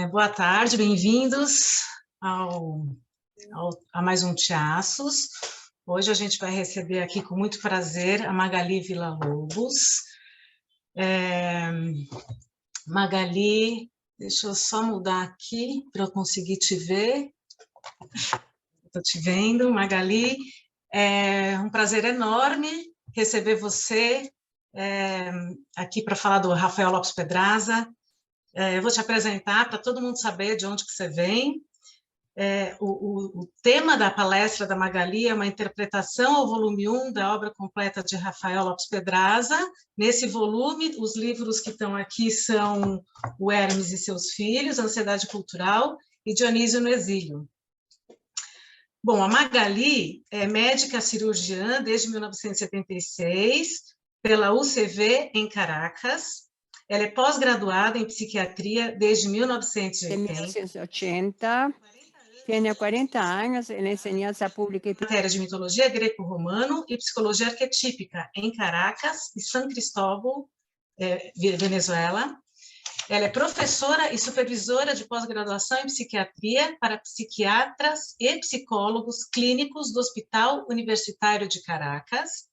Boa tarde, bem-vindos a mais um Tiaços. Hoje a gente vai receber aqui com muito prazer a Magali Villa-Lobos. Magali, deixa eu só mudar aqui para eu conseguir te ver. Estou te vendo, Magali. É um prazer enorme receber você aqui para falar do Rafael Lopes Pedraza. Eu vou te apresentar para todo mundo saber de onde que você vem. O tema da palestra da Magali é uma interpretação ao volume 1 da obra completa de Rafael Lopes Pedraza. Nesse volume, os livros que estão aqui são O Hermes e Seus Filhos, Ansiedade Cultural e Dionísio no Exílio. Bom, a Magali é médica cirurgiã desde 1976, pela UCV em Caracas. Ela é pós-graduada em psiquiatria desde 1980. Tiene 40 años en enseñanza pública y Matéria de mitologia greco-romano e psicologia arquetípica em Caracas e San Cristóbal, Venezuela. Ela é professora e supervisora de pós-graduação em psiquiatria para psiquiatras e psicólogos clínicos do Hospital Universitário de Caracas.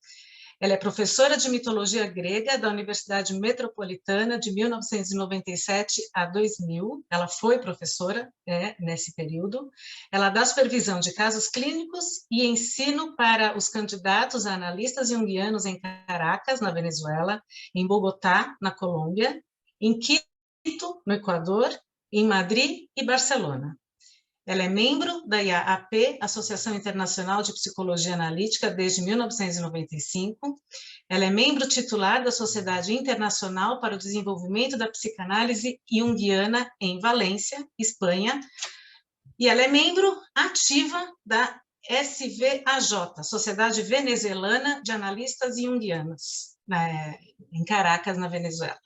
Ela é professora de mitologia grega da Universidade Metropolitana de 1997 a 2000. Ela foi professora nesse período. Ela dá supervisão de casos clínicos e ensino para os candidatos a analistas junguianos em Caracas, na Venezuela, em Bogotá, na Colômbia, em Quito, no Equador, em Madrid e Barcelona. Ela é membro da IAAP, Associação Internacional de Psicologia Analítica, desde 1995. Ela é membro titular da Sociedade Internacional para o Desenvolvimento da Psicanálise Junguiana, em Valência, Espanha. E ela é membro ativa da SVAJ, Sociedade Venezuelana de Analistas Junguianos, em Caracas, na Venezuela.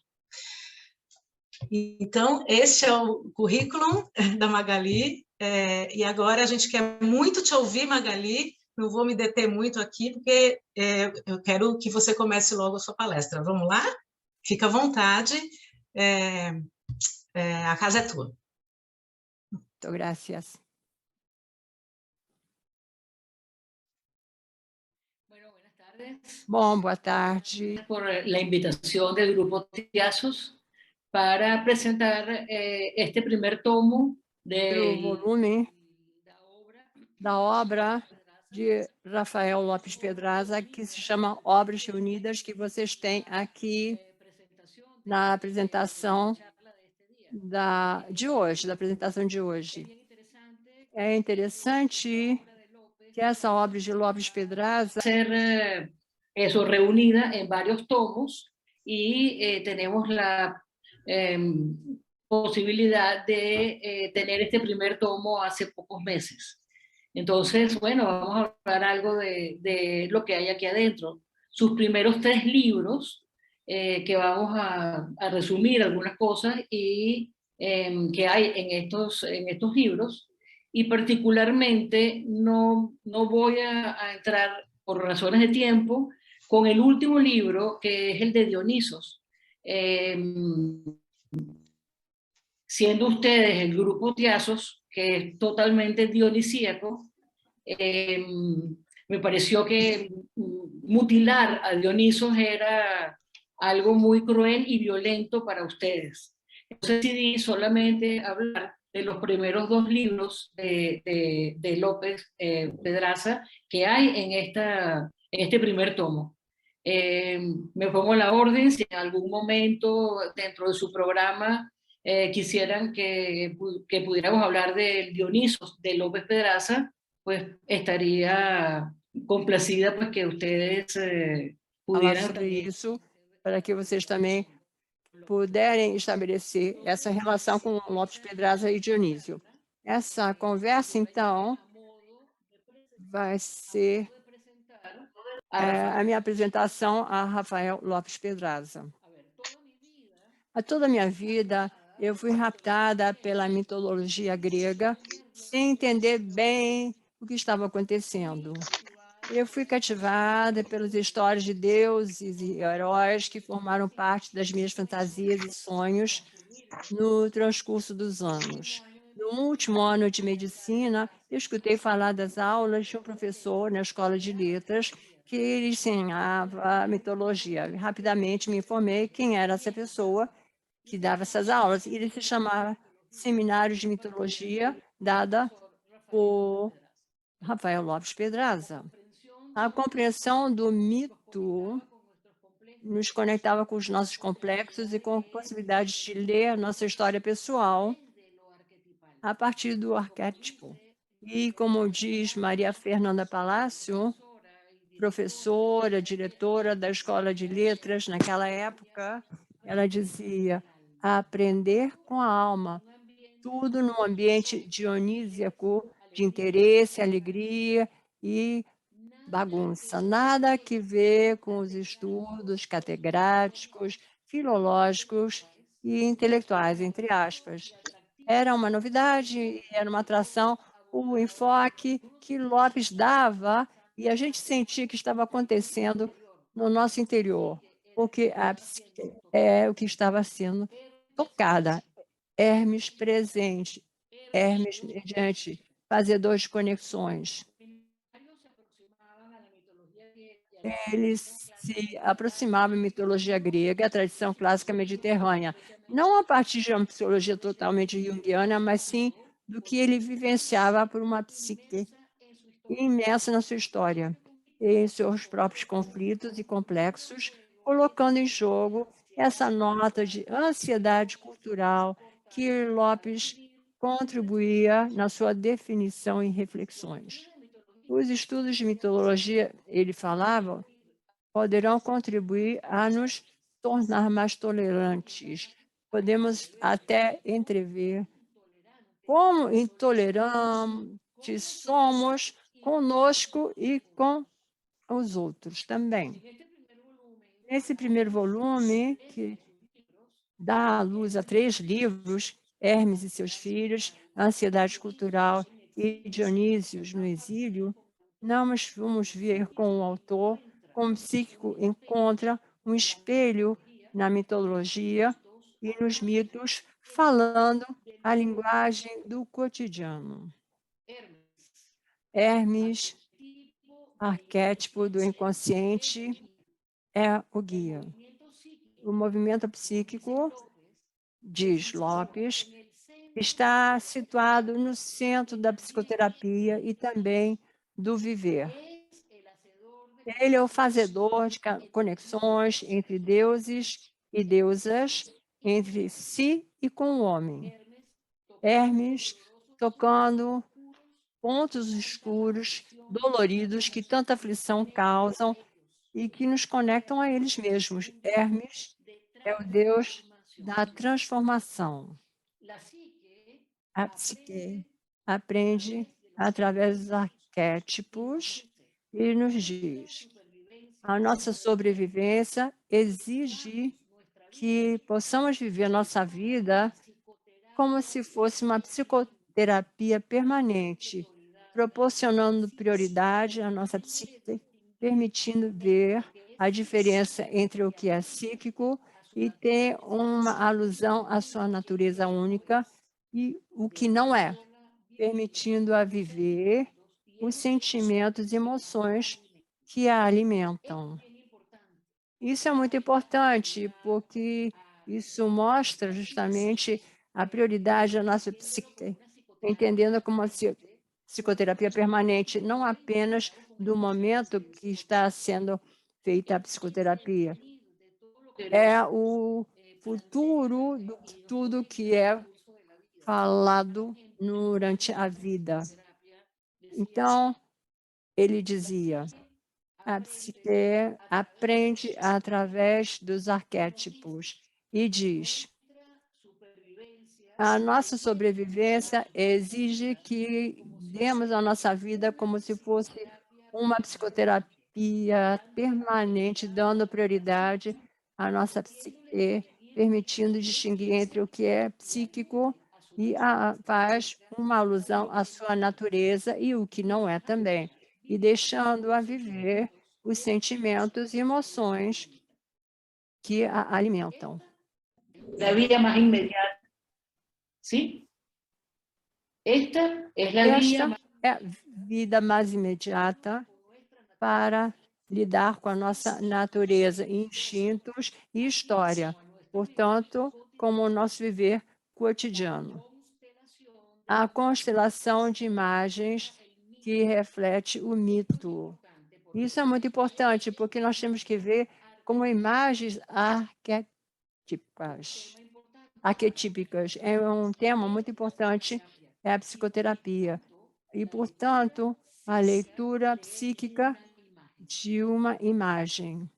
Então, este é o currículo da Magali, e agora a gente quer muito te ouvir, Magali. Não vou me deter muito aqui, porque eu quero que você comece logo a sua palestra. Vamos lá? Fica à vontade, a casa é tua. Muito gracias. Bom, boa tarde. Por la invitación del Grupo Tiaços para apresentar este primer tomo do volume da obra de Rafael Lopes Pedraza, que se chama Obras Reunidas, que vocês têm aqui na apresentação da apresentação de hoje. É interessante que essa obra de Lopes Pedraza ser reunida en varios tomos y tenemos la posibilidad de tener este primer tomo hace pocos meses. Entonces, bueno, vamos a hablar algo de lo que hay aquí adentro. Sus primeros 3 libros, que vamos a resumir algunas cosas y que hay en estos libros, y particularmente no voy a entrar por razones de tiempo con el último libro, que es el de Dionisos. Siendo ustedes el grupo Tiaços, que es totalmente dionisíaco, me pareció que mutilar a Dionisos era algo muy cruel y violento para ustedes. Entonces decidí solamente hablar de los primeros 2 libros de López Pedraza que hay en este primer tomo. Me pongo la orden si en algún momento dentro de su programa quisieran que pudiéramos hablar del Dionisos de López Pedraza, pues estaría complacida pues que ustedes falar sobre isso, para que vocês também puderem estabelecer essa relação com Lopes Pedraza e Dionísio. Essa conversa, então, vai ser a minha apresentação a Rafael Lopes Pedraza. A toda a minha vida, eu fui raptada pela mitologia grega, sem entender bem o que estava acontecendo. Eu fui cativada pelas histórias de deuses e heróis que formaram parte das minhas fantasias e sonhos, no transcurso dos anos. No último ano de medicina, eu escutei falar das aulas de um professor na escola de letras que ele ensinava mitologia. Rapidamente me informei quem era essa pessoa que dava essas aulas. Ele se chamava Seminário de Mitologia, dada por Rafael Lopes Pedraza. A compreensão do mito nos conectava com os nossos complexos e com a possibilidade de ler nossa história pessoal a partir do arquétipo. E, como diz Maria Fernanda Palácio, professora, diretora da Escola de Letras, naquela época, ela dizia: aprender com a alma, tudo num ambiente dionísiaco de interesse, alegria e bagunça, nada que ver com os estudos catedráticos, filológicos e intelectuais, entre aspas. Era uma novidade, era uma atração, o enfoque que Lopes dava e a gente sentia que estava acontecendo no nosso interior, porque a psique é o que estava sendo tocada. Hermes presente, Hermes mediante, fazedor de conexões. Eles se aproximavam da mitologia grega, a tradição clássica mediterrânea, não a partir de uma psicologia totalmente junguiana, mas sim do que ele vivenciava por uma psique imersa na sua história, em seus próprios conflitos e complexos, colocando em jogo essa nota de ansiedade cultural que Lopes contribuía na sua definição e reflexões. Os estudos de mitologia, ele falava, poderão contribuir a nos tornar mais tolerantes. Podemos até entrever como intolerantes somos conosco e com os outros também. Nesse primeiro volume, que dá à luz a 3 livros, Hermes e seus filhos, Ansiedade Cultural e Dionísios no Exílio, nós vamos ver com o autor como o psíquico encontra um espelho na mitologia e nos mitos, falando a linguagem do cotidiano. Hermes, arquétipo do inconsciente, é o guia. O movimento psíquico, diz Lopes, está situado no centro da psicoterapia e também do viver. Ele é o fazedor de conexões entre deuses e deusas, entre si e com o homem. Hermes tocando pontos escuros, doloridos, que tanta aflição causam e que nos conectam a eles mesmos. Hermes é o deus da transformação. A psique aprende através dos arquétipos e nos diz: a nossa sobrevivência exige que possamos viver a nossa vida como se fosse uma psicoterapia permanente, proporcionando prioridade à nossa psique, permitindo ver a diferença entre o que é psíquico e ter uma alusão à sua natureza única e o que não é, permitindo-a viver os sentimentos e emoções que a alimentam. Isso é muito importante, porque isso mostra justamente a prioridade da nossa psique, entendendo como uma psicoterapia permanente, não apenas do momento que está sendo feita a psicoterapia. É o futuro de tudo que é falado durante a vida. Então, ele dizia: a psique aprende através dos arquétipos e diz: a nossa sobrevivência exige que demos a nossa vida como se fosse uma psicoterapia permanente, dando prioridade à nossa psique, permitindo distinguir entre o que é psíquico e faz uma alusão à sua natureza e o que não é também, e deixando-a viver os sentimentos e emoções que a alimentam. La vida más inmediata ¿sí? Esta es la Esta vía é a vida mais imediata para lidar com a nossa natureza, instintos e história, portanto, como o nosso viver cotidiano. A constelação de imagens que reflete o mito. Isso é muito importante, porque nós temos que ver como imagens arquetípicas. É um tema muito importante, é a psicoterapia. E, portanto, a leitura psíquica de uma imagem.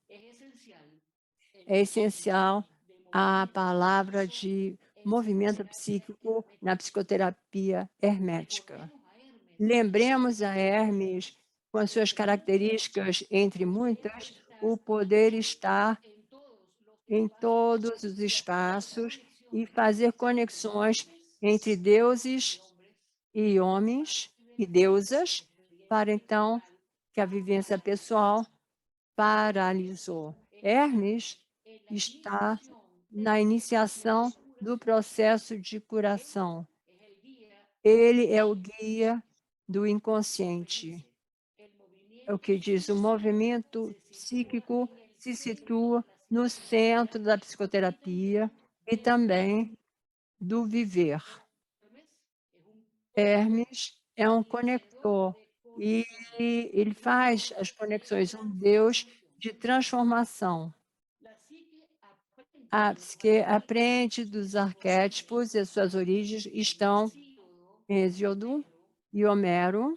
É essencial a palavra de movimento psíquico na psicoterapia hermética. Lembremos a Hermes, com as suas características, entre muitas, o poder está em todos os espaços e fazer conexões entre deuses e homens e deusas, para então que a vivência pessoal paralisou. Hermes está na iniciação do processo de curação. Ele é o guia do inconsciente. É o que diz, o movimento psíquico se situa no centro da psicoterapia e também do viver. Hermes é um conector e ele faz as conexões, um Deus de transformação. A psique aprende dos arquétipos e as suas origens estão em Hesíodo e Homero,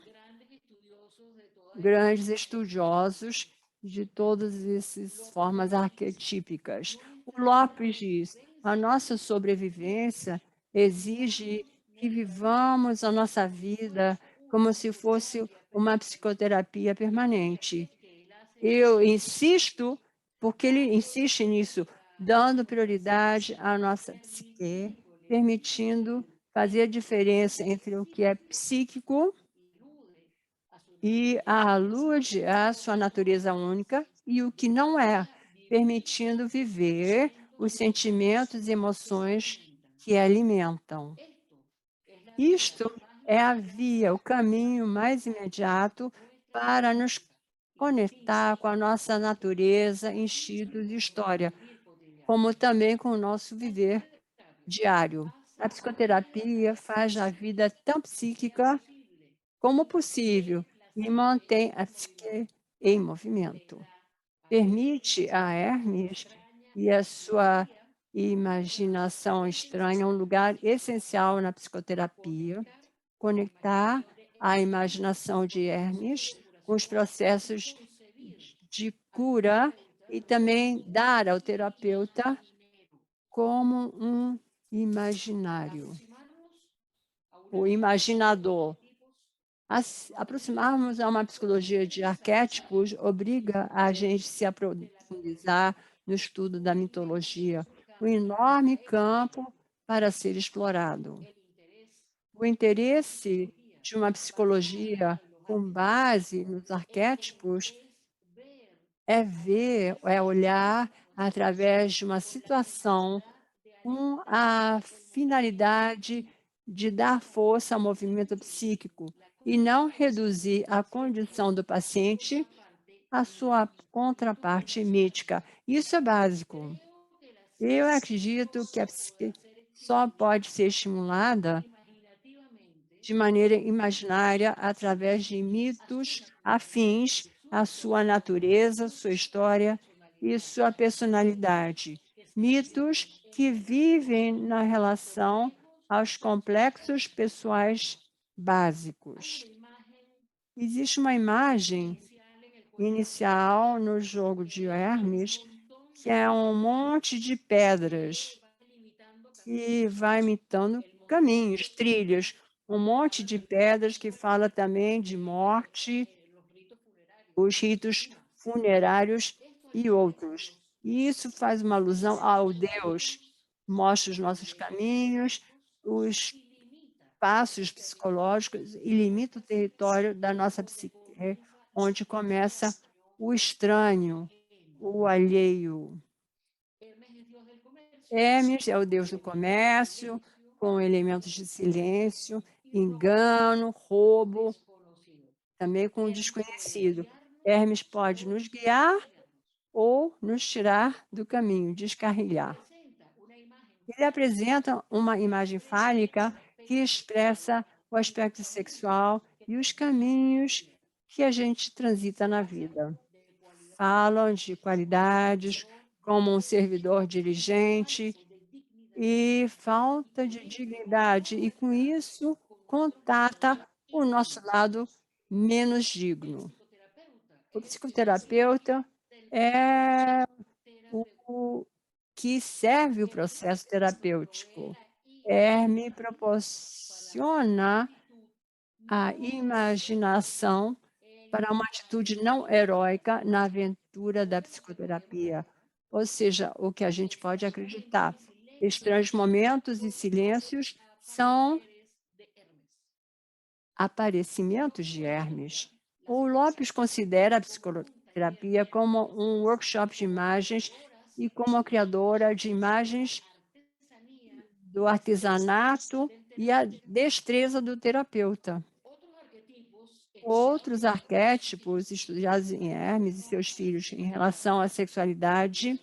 grandes estudiosos de todas essas formas arquetípicas. O Lopes diz, a nossa sobrevivência exige que vivamos a nossa vida como se fosse uma psicoterapia permanente. Eu insisto, porque ele insiste nisso, dando prioridade à nossa psique, permitindo fazer a diferença entre o que é psíquico e alude à sua natureza única e o que não é, permitindo viver os sentimentos e emoções que alimentam. Isto é a via, o caminho mais imediato para nos conectar com a nossa natureza, instintos e história, como também com o nosso viver diário. A psicoterapia faz a vida tão psíquica como possível e mantém a psique em movimento. Permite a Hermes e a sua imaginação estranha um lugar essencial na psicoterapia, conectar a imaginação de Hermes com os processos de cura e também dar ao terapeuta como um imaginário, o imaginador. Aproximarmos a uma psicologia de arquétipos obriga a gente a se aprofundar no estudo da mitologia, um enorme campo para ser explorado. O interesse de uma psicologia com base nos arquétipos é olhar através de uma situação com a finalidade de dar força ao movimento psíquico e não reduzir a condição do paciente à sua contraparte mítica. Isso é básico. Eu acredito que a psique só pode ser estimulada de maneira imaginária através de mitos afins à sua natureza, sua história e sua personalidade. Mitos que vivem na relação aos complexos pessoais básicos. Existe uma imagem inicial no jogo de Hermes, que é um monte de pedras que vai imitando caminhos, trilhas, um monte de pedras que fala também de morte, os ritos funerários e outros. E isso faz uma alusão ao Deus, mostra os nossos caminhos, os passos psicológicos e limita o território da nossa psique, onde começa o estranho, o alheio. Hermes é o deus do comércio, com elementos de silêncio, engano, roubo, também com o desconhecido. Hermes pode nos guiar ou nos tirar do caminho, descarrilhar. Ele apresenta uma imagem fálica que expressa o aspecto sexual e os caminhos que a gente transita na vida. Falam de qualidades como um servidor diligente e falta de dignidade, e com isso contata o nosso lado menos digno. O psicoterapeuta é o que serve o processo terapêutico. Me proporciona a imaginação para uma atitude não heróica na aventura da psicoterapia, ou seja, o que a gente pode acreditar. Estranhos momentos e silêncios são aparecimentos de Hermes. O Lopes considera a psicoterapia como um workshop de imagens e como a criadora de imagens do artesanato e a destreza do terapeuta. Outros arquétipos estudados em Hermes e seus filhos em relação à sexualidade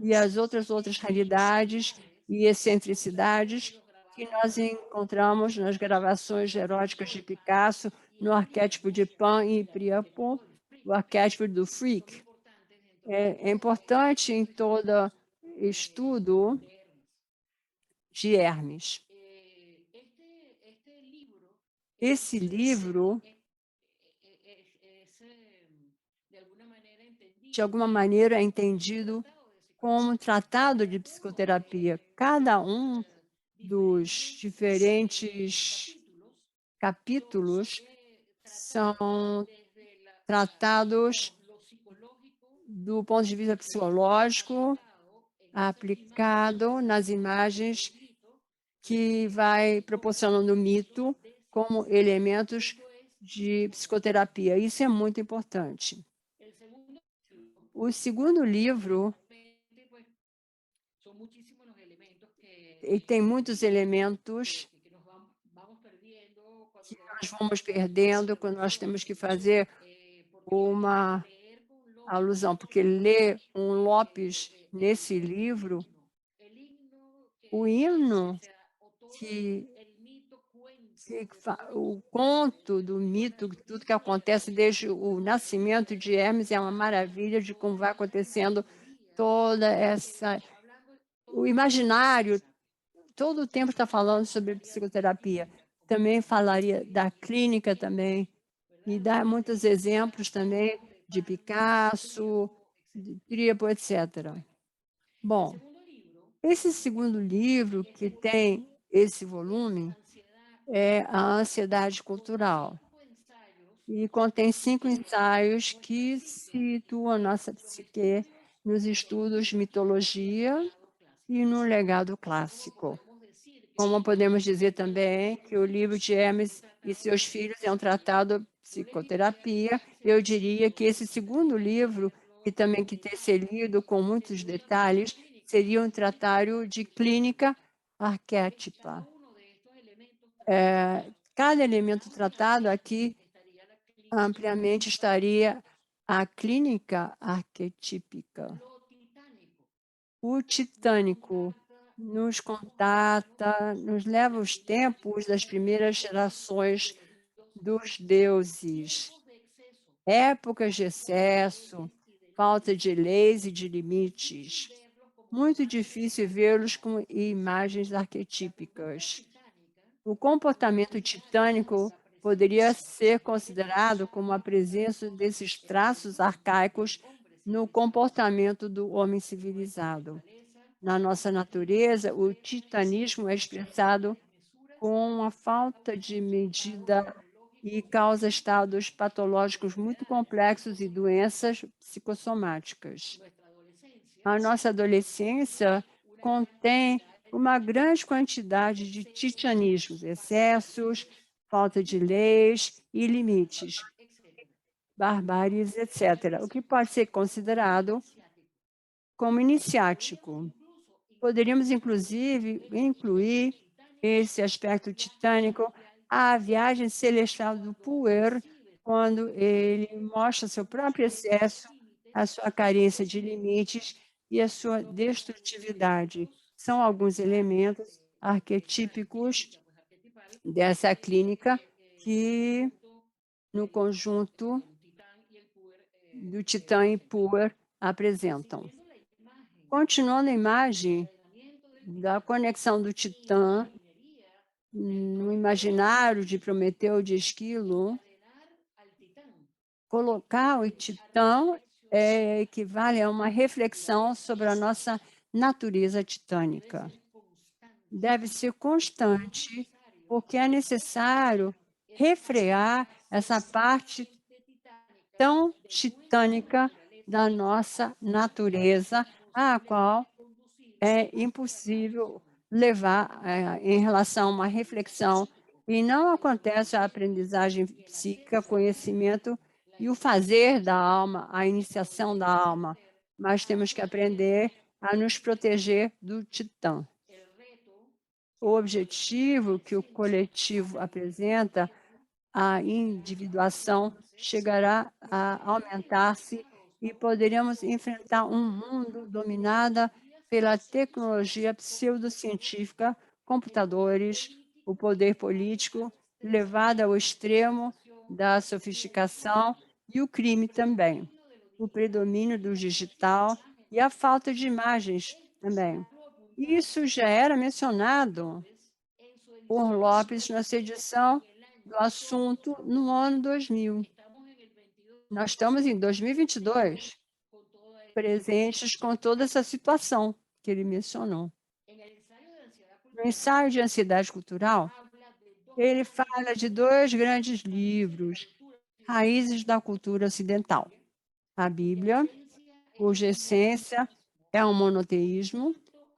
e as outras realidades e excentricidades que nós encontramos nas gravações eróticas de Picasso, no arquétipo de Pan e Priapo, o arquétipo do freak. É importante em todo estudo de Hermes. Esse livro, de alguma maneira, é entendido como um tratado de psicoterapia. Cada um dos diferentes capítulos são tratados do ponto de vista psicológico, aplicado nas imagens que vai proporcionando o mito como elementos de psicoterapia. Isso é muito importante. O segundo livro tem muitos elementos que nós vamos perdendo quando nós temos que fazer uma alusão, porque ler um Lopes nesse livro, o hino o conto do mito, tudo que acontece desde o nascimento de Hermes é uma maravilha de como vai acontecendo toda essa... O imaginário, todo o tempo está falando sobre psicoterapia. Também falaria da clínica também, e dá muitos exemplos também de Picasso, de Tríapo, etc. Bom, esse segundo livro, que tem esse volume, é A Ansiedade Cultural. E contém 5 ensaios que situam a nossa psique nos estudos de mitologia e no legado clássico. Como podemos dizer também que o livro de Hermes e seus filhos é um tratado de psicoterapia, eu diria que esse segundo livro, que também que tem ser lido com muitos detalhes, seria um tratado de clínica arquétipa. Cada elemento tratado aqui ampliamente estaria a clínica arquetípica. O titânico nos contata, nos leva aos tempos das primeiras gerações dos deuses, épocas de excesso, falta de leis e de limites. Muito difícil vê-los com imagens arquetípicas. O comportamento titânico poderia ser considerado como a presença desses traços arcaicos no comportamento do homem civilizado. Na nossa natureza, o titanismo é expressado com a falta de medida e causa estados patológicos muito complexos e doenças psicossomáticas. A nossa adolescência contém uma grande quantidade de titanismos, excessos, falta de leis e limites, barbáries, etc., o que pode ser considerado como iniciático. Poderíamos, inclusive, incluir esse aspecto titânico à viagem celestial do Puer, quando ele mostra seu próprio excesso, a sua carência de limites e a sua destrutividade. São alguns elementos arquetípicos dessa clínica que, no conjunto do Titã e Puer, apresentam. Continuando a imagem da conexão do Titã no imaginário de Prometeu e de Esquilo, colocar o Titã equivale a uma reflexão sobre a nossa natureza titânica. Deve ser constante, porque é necessário refrear essa parte tão titânica da nossa natureza, a qual é impossível levar em relação a uma reflexão, e não acontece a aprendizagem psíquica, conhecimento e o fazer da alma, a iniciação da alma, mas temos que aprender a nos proteger do Titã. O objetivo que o coletivo apresenta, a individuação, chegará a aumentar-se e poderemos enfrentar um mundo dominado pela tecnologia pseudocientífica, computadores, o poder político, levado ao extremo da sofisticação e o crime também, o predomínio do digital e a falta de imagens também. Isso já era mencionado por Lopes na sua edição do assunto no ano 2000. Nós estamos em 2022, presentes com toda essa situação que ele mencionou. No ensaio de ansiedade cultural, ele fala de 2 grandes livros, raízes da cultura ocidental. A Bíblia, cuja essência é um monoteísmo,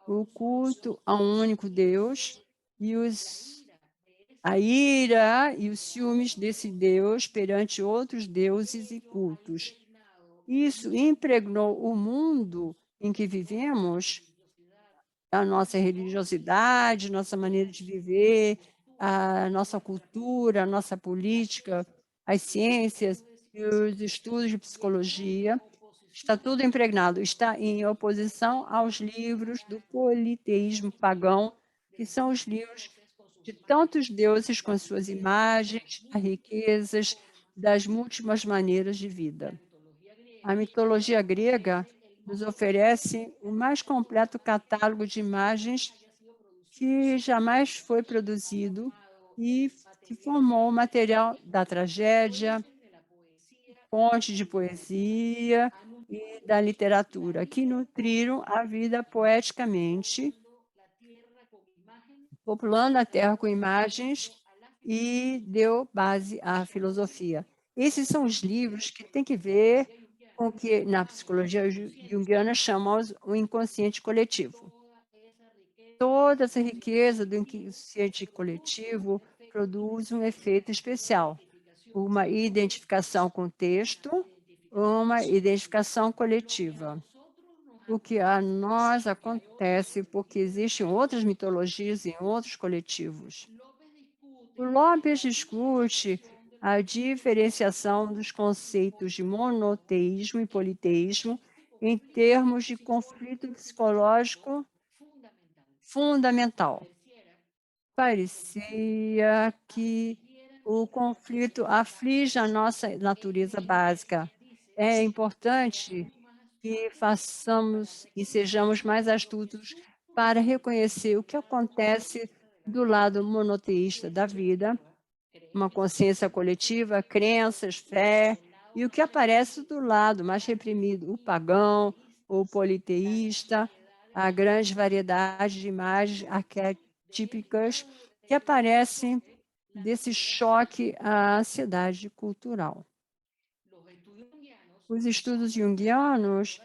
o culto a um único Deus e a ira e os ciúmes desse Deus perante outros deuses e cultos. Isso impregnou o mundo em que vivemos, a nossa religiosidade, nossa maneira de viver, a nossa cultura, a nossa política, as ciências e os estudos de psicologia. Está tudo impregnado, está em oposição aos livros do politeísmo pagão, que são os livros de tantos deuses com suas imagens, as riquezas das múltiplas maneiras de vida. A mitologia grega nos oferece o mais completo catálogo de imagens que jamais foi produzido e que formou o material da tragédia, fonte de poesia e da literatura, que nutriram a vida poeticamente, populando a Terra com imagens e deu base à filosofia. Esses são os livros que têm que ver com o que na psicologia junguiana chamamos o inconsciente coletivo. Toda essa riqueza do inconsciente coletivo produz um efeito especial, uma identificação com o texto, uma identificação coletiva. O que a nós acontece porque existem outras mitologias em outros coletivos. O Lopes discute a diferenciação dos conceitos de monoteísmo e politeísmo em termos de conflito psicológico fundamental. Parecia que o conflito aflige a nossa natureza básica. É importante que façamos e sejamos mais astutos para reconhecer o que acontece do lado monoteísta da vida, uma consciência coletiva, crenças, fé, e o que aparece do lado mais reprimido, o pagão, o politeísta, a grande variedade de imagens arquetípicas que aparecem desse choque à ansiedade cultural. Os estudos junguianos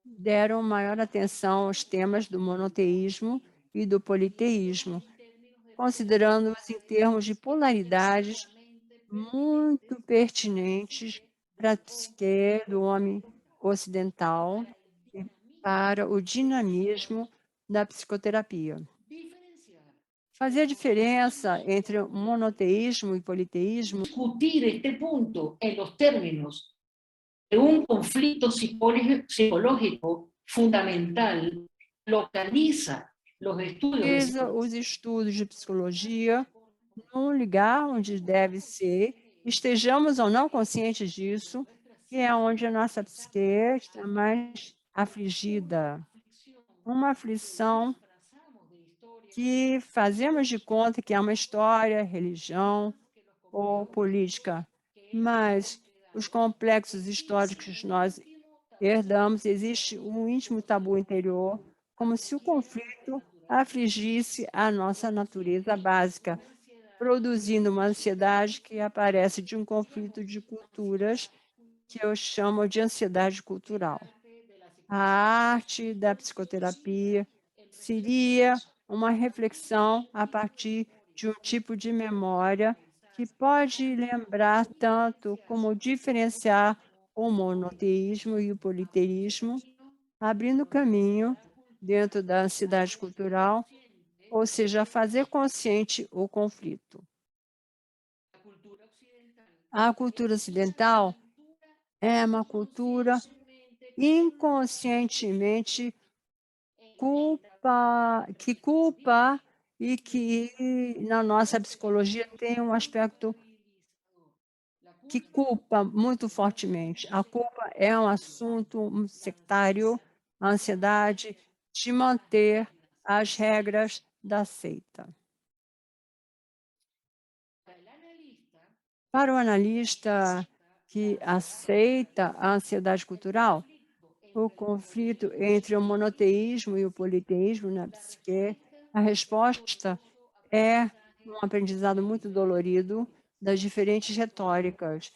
deram maior atenção aos temas do monoteísmo e do politeísmo, considerando-os em termos de polaridades muito pertinentes para a psique do homem ocidental e para o dinamismo da psicoterapia. fazer a diferença entre monoteísmo e politeísmo, discutir este punto en los términos de un conflicto psicológico fundamental, localiza los estudios de os estudos de psicologia num lugar onde deve ser, estejamos ou não conscientes disso, que é onde a nossa psique está mais afligida. Uma aflição que fazemos de conta que é uma história, religião ou política, mas os complexos históricos que nós herdamos, existe um íntimo tabu interior, como se o conflito afligisse a nossa natureza básica, produzindo uma ansiedade que aparece de um conflito de culturas, que eu chamo de ansiedade cultural. A arte da psicoterapia seria uma reflexão a partir de um tipo de memória que pode lembrar tanto como diferenciar o monoteísmo e o politeísmo, abrindo caminho dentro da ansiedade cultural, ou seja, fazer consciente o conflito. A cultura ocidental é uma cultura inconscientemente que culpa e que na nossa psicologia tem um aspecto que culpa muito fortemente. A culpa é um assunto sectário, a ansiedade de manter as regras da seita. Para o analista que aceita a ansiedade cultural, o conflito entre o monoteísmo e o politeísmo na psique, a resposta é um aprendizado muito dolorido das diferentes retóricas.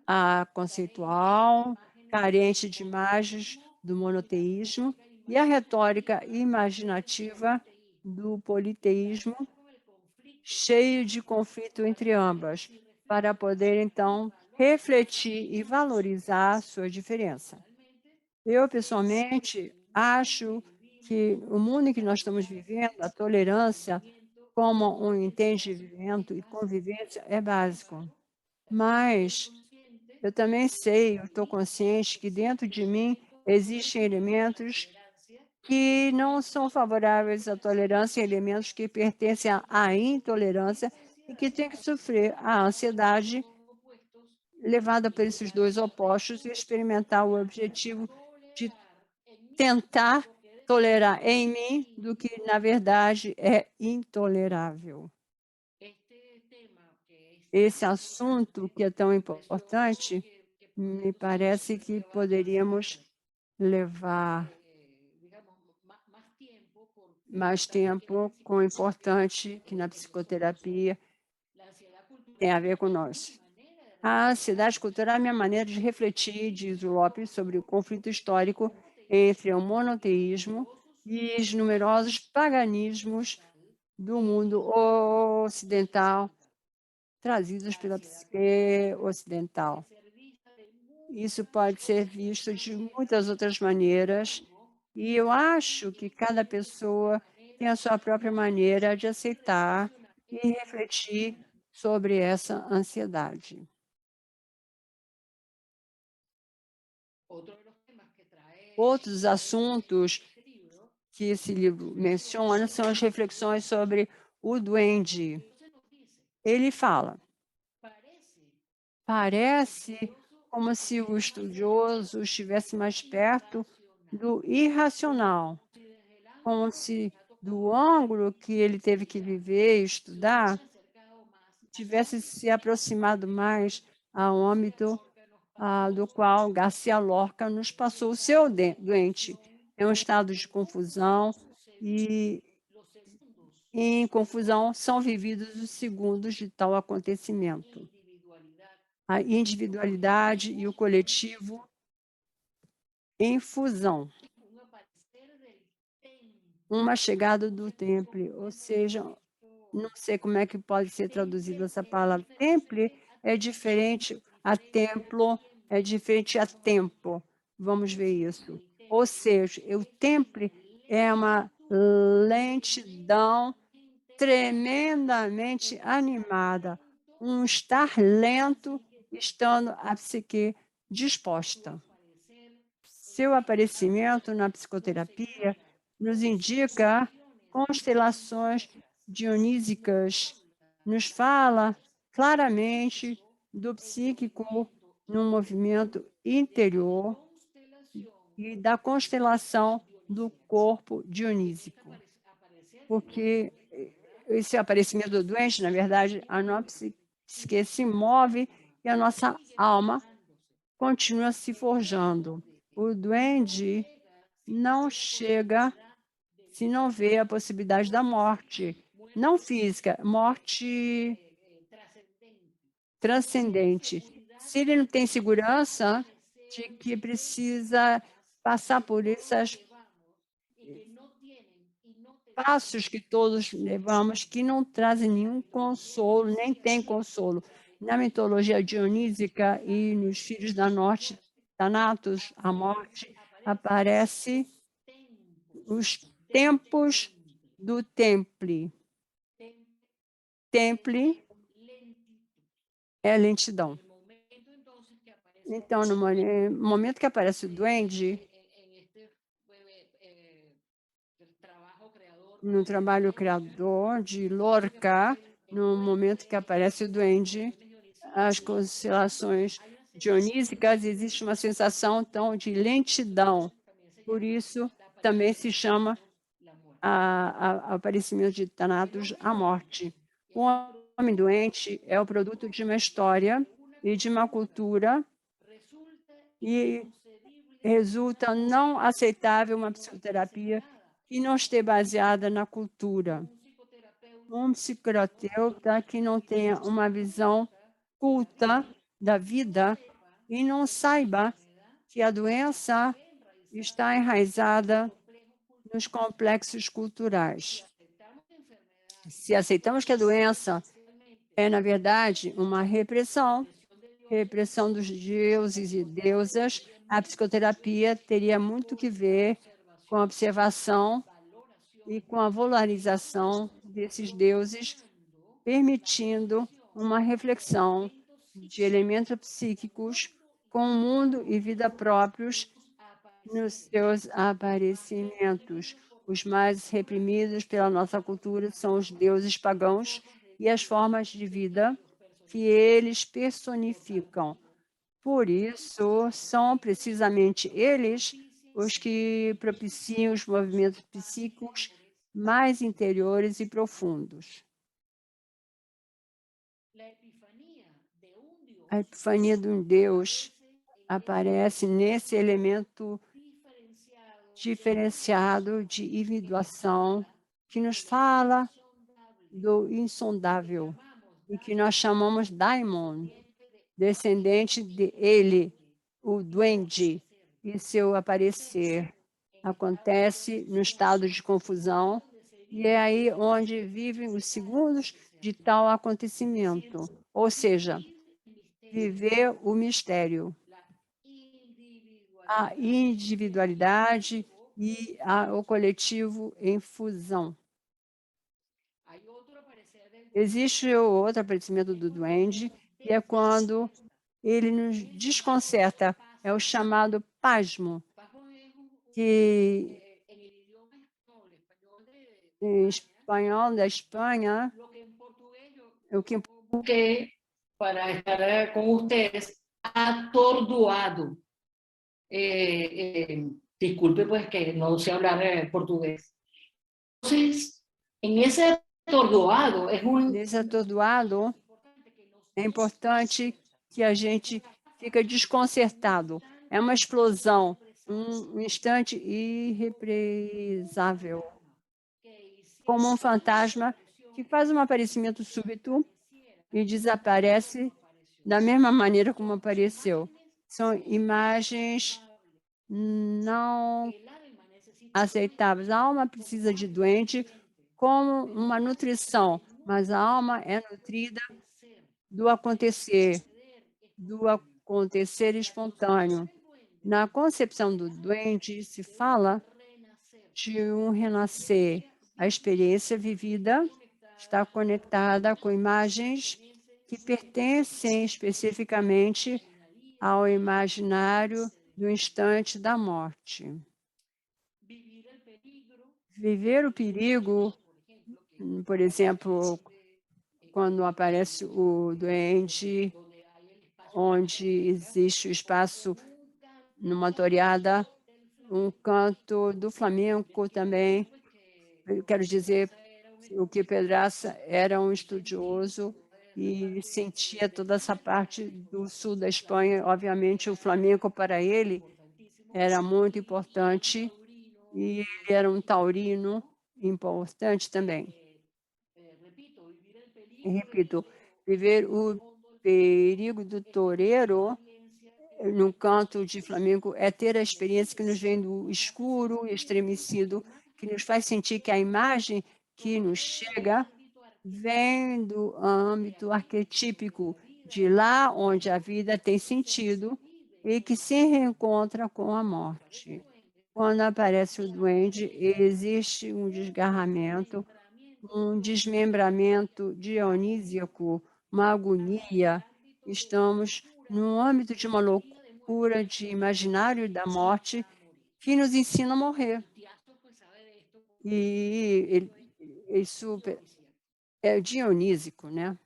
A conceitual, carente de imagens do monoteísmo, e a retórica imaginativa do politeísmo, cheio de conflito entre ambas, para poder, então, refletir e valorizar sua diferença. Eu, pessoalmente, acho que o mundo em que nós estamos vivendo, a tolerância como um entendimento e convivência é básico. Mas eu também sei, eu estou consciente que dentro de mim existem elementos que não são favoráveis à tolerância, elementos que pertencem à intolerância e que têm que sofrer a ansiedade levada por esses dois opostos e experimentar o objetivo de tentar tolerar em mim do que, na verdade, é intolerável. Esse assunto que é tão importante, me parece que poderíamos levar mais tempo com o importante que na psicoterapia tem a ver com nós. A ansiedade cultural é a minha maneira de refletir, diz o Lopes, sobre o conflito histórico entre o monoteísmo e os numerosos paganismos do mundo ocidental, trazidos pela psique ocidental. Isso pode ser visto de muitas outras maneiras, e eu acho que cada pessoa tem a sua própria maneira de aceitar e refletir sobre essa ansiedade. Outros assuntos que esse livro menciona são as reflexões sobre o duende. Ele fala, parece como se o estudioso estivesse mais perto do irracional, como se do ângulo que ele teve que viver e estudar, tivesse se aproximado mais ao âmbito do qual Garcia Lorca nos passou o seu doente. É um estado de confusão e em confusão são vividos os segundos de tal acontecimento. A individualidade e o coletivo em fusão. Uma chegada do temple, ou seja, não sei como é que pode ser traduzida essa palavra. Temple é diferente a templo, é diferente a tempo. Vamos ver isso. Ou seja, o temple é uma lentidão tremendamente animada, um estar lento, estando a psique disposta. Seu aparecimento na psicoterapia nos indica constelações dionísicas, nos fala claramente do psíquico no movimento interior e da constelação do corpo dionísico. Porque esse aparecimento do doente, na verdade, a nossa psique se move e a nossa alma continua se forjando. O duende não chega se não vê a possibilidade da morte, não física, morte transcendente. Se ele não tem segurança de que precisa passar por esses passos que todos levamos, que não trazem nenhum consolo, nem tem consolo. Na mitologia dionísica e nos Filhos da Norte, Thanatos, a morte, aparece os tempos do temple. Temple é lentidão. Então, no momento que aparece o duende, no trabalho criador de Lorca, no momento que aparece o duende, as constelações dionísicas, existe uma sensação então de lentidão. Por isso, também se chama aparecimento de Thanatos a morte. O homem doente é o produto de uma história e de uma cultura e resulta não aceitável uma psicoterapia que não esteja baseada na cultura. Um psicoterapeuta que não tenha uma visão culta da vida e não saiba que a doença está enraizada nos complexos culturais. Se aceitamos que a doença é, na verdade, uma repressão dos deuses e deusas, a psicoterapia teria muito que ver com a observação e com a valorização desses deuses, permitindo uma reflexão de elementos psíquicos com o mundo e vida próprios nos seus aparecimentos. Os mais reprimidos pela nossa cultura são os deuses pagãos e as formas de vida que eles personificam. Por isso, são precisamente eles os que propiciam os movimentos psíquicos mais interiores e profundos. A epifania de um Deus aparece nesse elemento diferenciado de individuação que nos fala do insondável e que nós chamamos daimon, descendente de ele, o duende, e seu aparecer acontece no estado de confusão e é aí onde vivem os segundos de tal acontecimento, ou seja, viver o mistério, a individualidade e o coletivo em fusão. Existe outro aparecimento do duende, que é quando ele nos desconcerta, é o chamado pasmo, que em espanhol da Espanha, o que para estar con ustedes, atordoado. Disculpe, pues, que no sé hablar portugués. Entonces, en ese atordoado, nesse atordoado, é importante que a gente fica desconcertado. É uma explosão, um instante irrepresável, como um fantasma que faz um aparecimento súbito e desaparece da mesma maneira como apareceu. São imagens não aceitáveis. A alma precisa de doente como uma nutrição, mas a alma é nutrida do acontecer espontâneo. Na concepção do doente, se fala de um renascer, a experiência vivida está conectada com imagens que pertencem especificamente ao imaginário do instante da morte. Viver o perigo, por exemplo, quando aparece o duende, onde existe o espaço numa toreada, um canto do flamenco também. Eu quero dizer, o que Pedraça era um estudioso e sentia toda essa parte do sul da Espanha. Obviamente, o flamenco para ele era muito importante e ele era um taurino importante também. E, repito, viver o perigo do toureiro num canto de flamenco é ter a experiência que nos vem do escuro e estremecido, que nos faz sentir que a imagem que nos chega vem do âmbito arquetípico, de lá onde a vida tem sentido e que se reencontra com a morte. Quando aparece o duende, existe um desgarramento, um desmembramento dionísico, uma agonia. Estamos no âmbito de uma loucura de imaginário da morte que nos ensina a morrer. E isso é dionísico, né?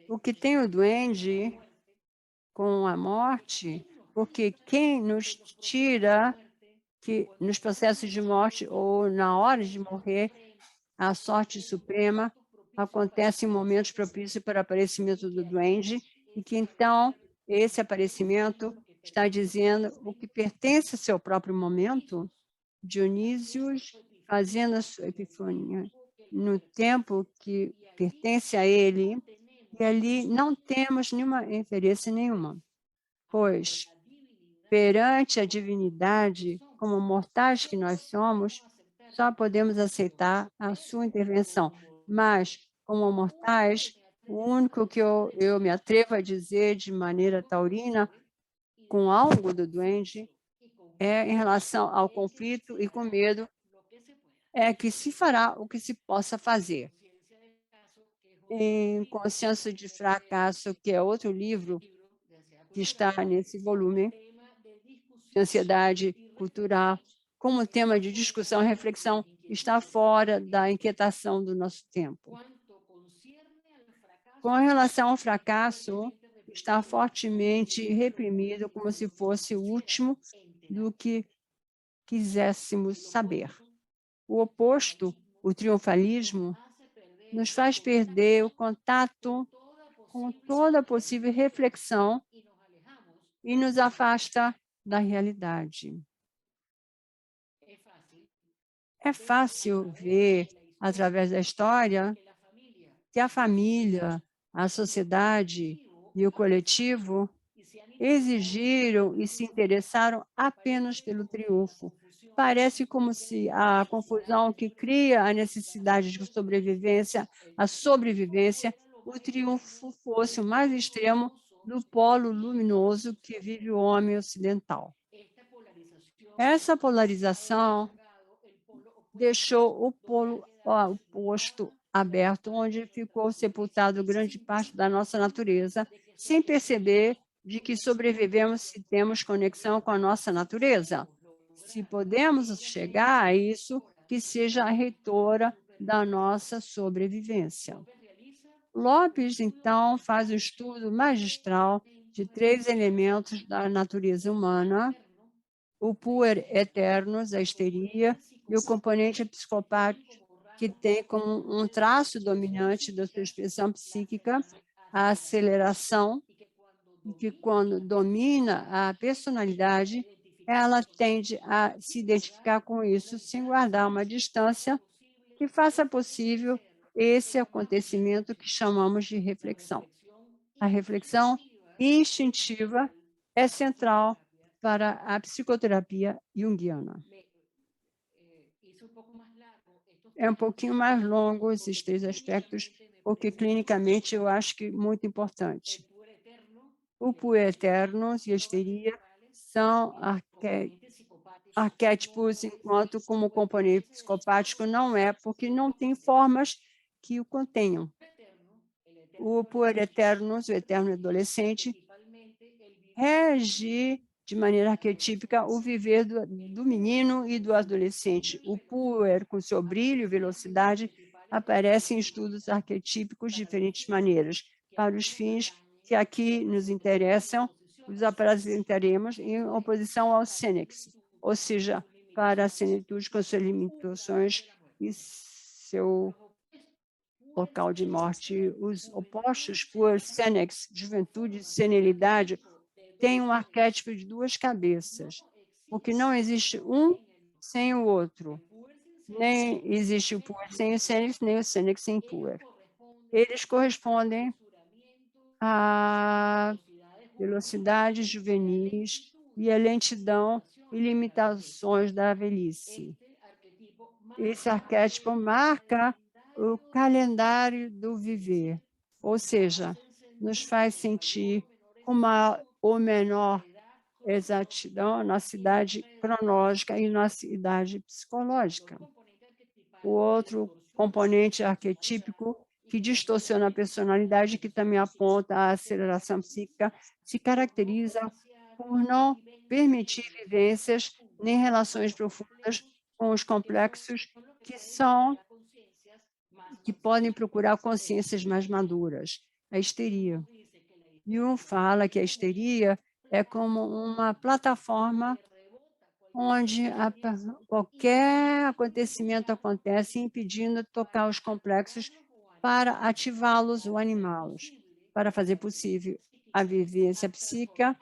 O que tem o duende com a morte, porque quem nos tira, que nos processos de morte ou na hora de morrer, a sorte suprema acontece em momentos propícios para o aparecimento do duende, e que então esse aparecimento está dizendo o que pertence ao seu próprio momento. Dionísio fazendo a sua epifania no tempo que pertence a ele, e ali não temos nenhuma inferência nenhuma, pois perante a divindade, como mortais que nós somos, só podemos aceitar a sua intervenção. Mas, como mortais, o único que eu me atrevo a dizer de maneira taurina, com algo do duende, é em relação ao conflito e com medo, é que se fará o que se possa fazer. Em Consciência de Fracasso, que é outro livro que está nesse volume, de ansiedade cultural, como tema de discussão e reflexão, está fora da inquietação do nosso tempo. Com relação ao fracasso, está fortemente reprimido como se fosse o último do que quiséssemos saber. O oposto, o triunfalismo, nos faz perder o contato com toda possível reflexão e nos afasta da realidade. É fácil ver, através da história, que a família, a sociedade e o coletivo exigiram e se interessaram apenas pelo triunfo. Parece como se a confusão que cria a necessidade de sobrevivência, a sobrevivência, o triunfo fosse o mais extremo do polo luminoso que vive o homem ocidental. Essa polarização deixou o polo oposto aberto, onde ficou sepultado grande parte da nossa natureza, sem perceber de que sobrevivemos se temos conexão com a nossa natureza. Se podemos chegar a isso, que seja a reitora da nossa sobrevivência. Lopes, então, faz um estudo magistral de 3 elementos da natureza humana: o puer eternus, a histeria, e o componente psicopático, que tem como um traço dominante da sua expressão psíquica a aceleração, e que, quando domina a personalidade, ela tende a se identificar com isso, sem guardar uma distância que faça possível esse acontecimento que chamamos de reflexão. A reflexão instintiva é central para a psicoterapia junguiana. É um pouquinho mais longo esses 3 aspectos, porque clinicamente eu acho que muito importante. O puer eternus e a histeria são arquétipos, enquanto como componente psicopático não é, porque não tem formas que o contenham. O puer eternus, o eterno adolescente, rege de maneira arquetípica o viver do menino e do adolescente. O puer, com seu brilho e velocidade, aparece em estudos arquetípicos de diferentes maneiras. Para os fins que aqui nos interessam, os apresentaremos em oposição ao Senex, ou seja, para a senilitude com suas limitações e seu local de morte. Os opostos por Senex, juventude e senilidade, têm um arquétipo de duas cabeças, porque não existe um sem o outro. Nem existe o puer sem o Senex, nem o Senex sem puer. Eles correspondem à velocidade juvenis e à lentidão e limitações da velhice. Esse arquétipo marca o calendário do viver, ou seja, nos faz sentir uma ou menor exatidão nossa idade cronológica e nossa idade psicológica. O outro componente arquetípico que distorciona a personalidade, que também aponta a aceleração psíquica, se caracteriza por não permitir vivências nem relações profundas com os complexos que podem procurar consciências mais maduras, a histeria. Jung fala que a histeria é como uma plataforma onde qualquer acontecimento acontece, impedindo tocar os complexos para ativá-los ou animá-los, para fazer possível a vivência psíquica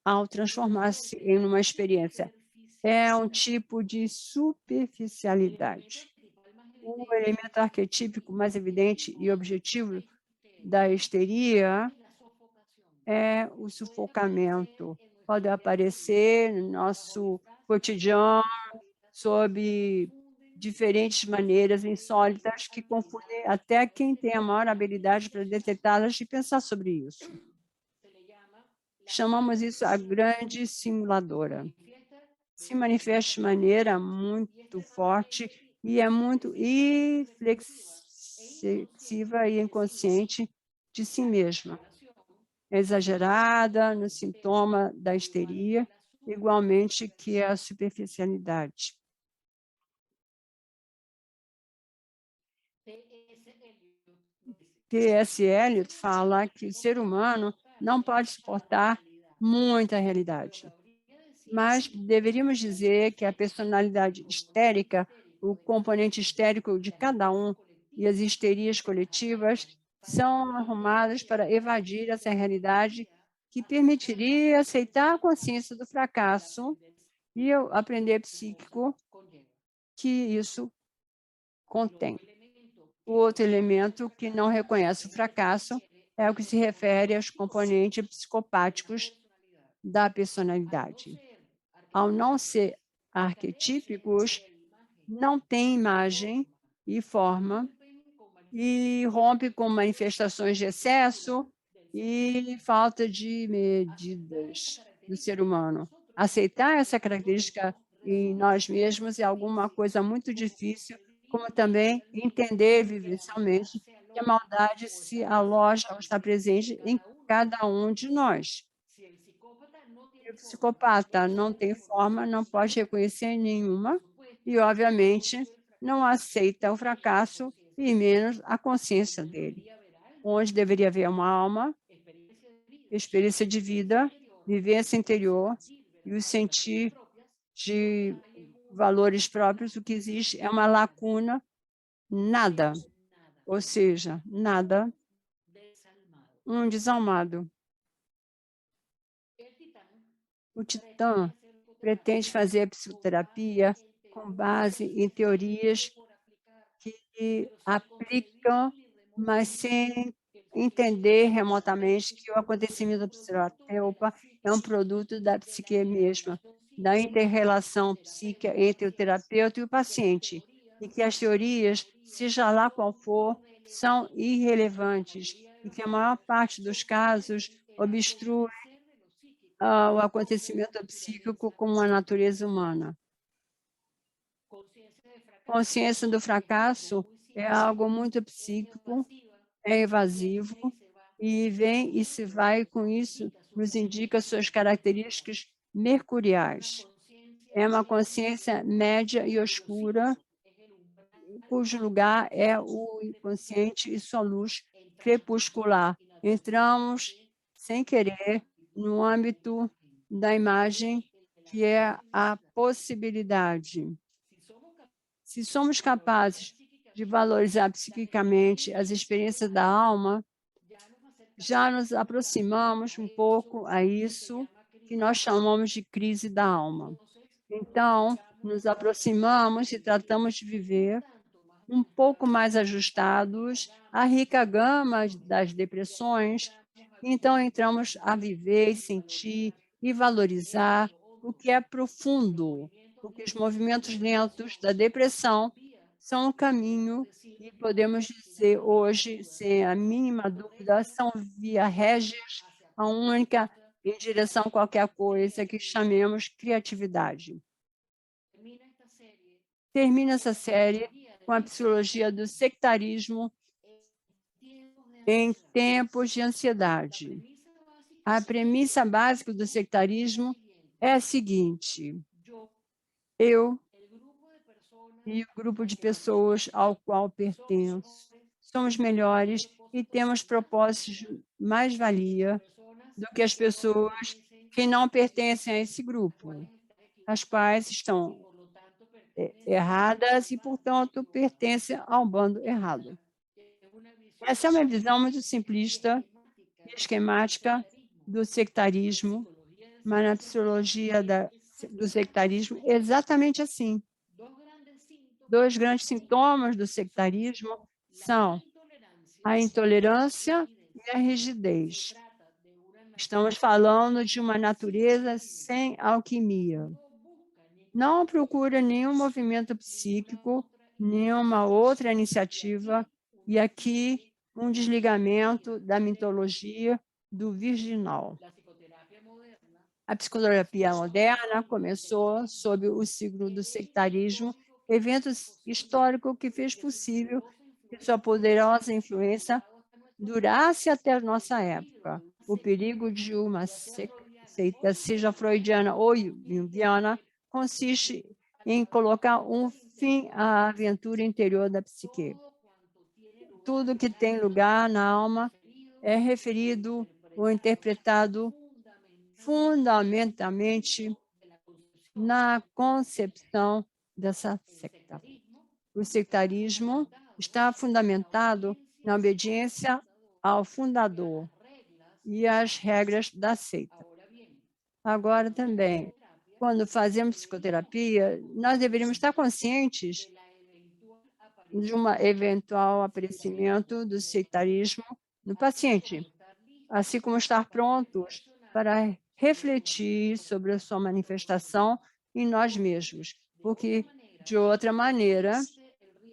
ao transformar-se em uma experiência. É um tipo de superficialidade. O elemento arquetípico mais evidente e objetivo da histeria é o sufocamento. Pode aparecer no nosso cotidiano sob diferentes maneiras insólitas que confundem até quem tem a maior habilidade para detectá-las e pensar sobre isso. Chamamos isso a grande simuladora. Se manifesta de maneira muito forte e é muito irreflexiva e inconsciente de si mesma. É exagerada no sintoma da histeria, igualmente que a superficialidade. T.S. Eliot fala que o ser humano não pode suportar muita realidade. Mas deveríamos dizer que a personalidade histérica, o componente histérico de cada um e as histerias coletivas são arrumadas para evadir essa realidade que permitiria aceitar a consciência do fracasso e o aprender psíquico que isso contém. O outro elemento que não reconhece o fracasso é o que se refere aos componentes psicopáticos da personalidade. Ao não ser arquetípicos, não tem imagem e forma e rompe com manifestações de excesso e falta de medidas do ser humano. Aceitar essa característica em nós mesmos é alguma coisa muito difícil, como também entender vivencialmente que a maldade se aloja ou está presente em cada um de nós. O psicopata não tem forma, não pode reconhecer nenhuma e, obviamente, não aceita o fracasso e menos a consciência dele. Onde deveria haver uma alma, experiência de vida, vivência interior e o sentir de valores próprios, o que existe é uma lacuna, nada, ou seja, nada, um desalmado. O Titã pretende fazer a psicoterapia com base em teorias que aplicam, mas sem entender remotamente que o acontecimento da psicoterapia é um produto da psique mesma, da inter-relação psíquica entre o terapeuta e o paciente, e que as teorias, seja lá qual for, são irrelevantes e que a maior parte dos casos obstrui o acontecimento psíquico como a natureza humana. Consciência do fracasso é algo muito psíquico, é evasivo, e vem e se vai, com isso nos indica suas características mercuriais. É uma consciência média e escura, cujo lugar é o inconsciente e sua luz crepuscular. Entramos, sem querer, no âmbito da imagem, que é a possibilidade. Se somos capazes de valorizar psiquicamente as experiências da alma, já nos aproximamos um pouco a isso que nós chamamos de crise da alma. Então, nos aproximamos e tratamos de viver um pouco mais ajustados à rica gama das depressões. Então, entramos a viver e sentir e valorizar o que é profundo, porque os movimentos lentos da depressão são um caminho, e podemos dizer hoje, sem a mínima dúvida, são via régias, a única em direção a qualquer coisa que chamemos criatividade. Termina essa série com a psicologia do sectarismo em tempos de ansiedade. A premissa básica do sectarismo é a seguinte: eu e o grupo de pessoas ao qual pertenço somos melhores e temos propósitos de mais-valia do que as pessoas que não pertencem a esse grupo, as quais estão erradas e, portanto, pertencem ao bando errado. Essa é uma visão muito simplista e esquemática do sectarismo, mas na psicologia do sectarismo é exatamente assim. Dois grandes sintomas do sectarismo são a intolerância e a rigidez. Estamos falando de uma natureza sem alquimia. Não procura nenhum movimento psíquico, nenhuma outra iniciativa, e aqui um desligamento da mitologia do virginal. A psicoterapia moderna começou sob o signo do sectarismo, evento histórico que fez possível que sua poderosa influência durasse até a nossa época. O perigo de uma seita, seja freudiana ou junguiana, consiste em colocar um fim à aventura interior da psique. Tudo que tem lugar na alma é referido ou interpretado fundamentalmente na concepção dessa secta. O sectarismo está fundamentado na obediência ao fundador e às regras da seita. Agora também, quando fazemos psicoterapia, nós deveríamos estar conscientes de um eventual aparecimento do sectarismo no paciente, assim como estar prontos para refletir sobre a sua manifestação em nós mesmos, porque, de outra maneira,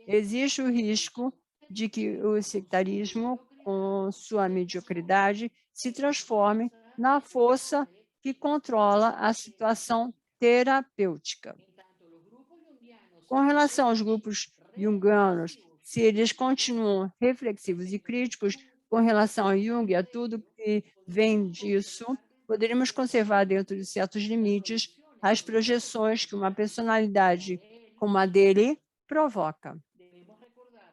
existe o risco de que o sectarismo, com sua mediocridade, se transforme na força que controla a situação terapêutica. Com relação aos grupos junguianos, se eles continuam reflexivos e críticos com relação a Jung e a tudo que vem disso, poderíamos conservar dentro de certos limites as projeções que uma personalidade como a dele provoca.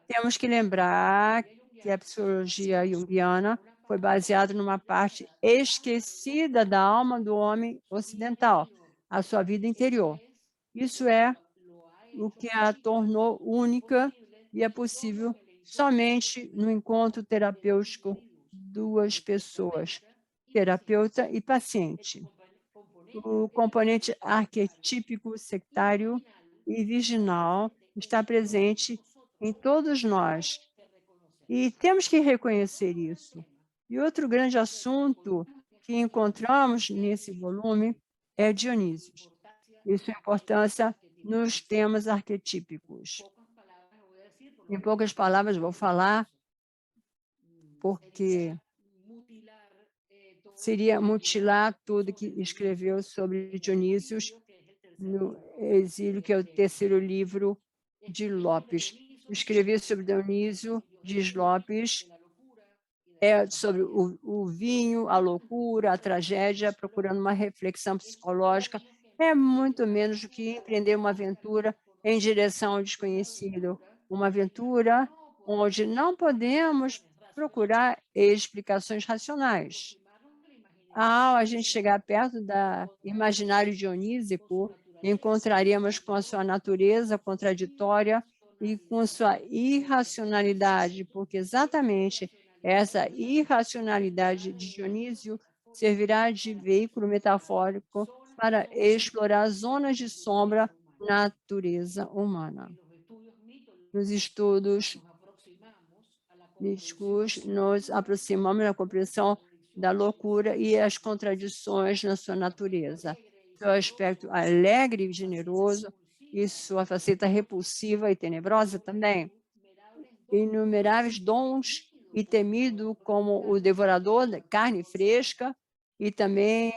Temos que lembrar que a psicologia junguiana foi baseada numa parte esquecida da alma do homem ocidental, a sua vida interior. Isso é o que a tornou única e é possível somente no encontro terapêutico duas pessoas, terapeuta e paciente. O componente arquetípico, sectário e virginal está presente em todos nós e temos que reconhecer isso. E outro grande assunto que encontramos nesse volume é Dionísio e sua importância nos temas arquetípicos. Em poucas palavras, vou falar porque seria mutilar tudo que escreveu sobre Dionísio no Exílio, que é o terceiro livro de Lopes. escrevi sobre Dionísio, diz Lopes, sobre o vinho, a loucura, a tragédia, procurando uma reflexão psicológica. É muito menos do que empreender uma aventura em direção ao desconhecido. Uma aventura onde não podemos procurar explicações racionais. Ao a gente chegar perto da imaginário dionísico, encontraríamos com a sua natureza contraditória e com sua irracionalidade, porque exatamente essa irracionalidade de Dionísio servirá de veículo metafórico para explorar zonas de sombra na natureza humana. Nos estudos místicos, nos aproximamos da compreensão da loucura e as contradições na sua natureza, seu aspecto alegre e generoso e sua faceta repulsiva e tenebrosa também. Inumeráveis dons e temido como o devorador da carne fresca e também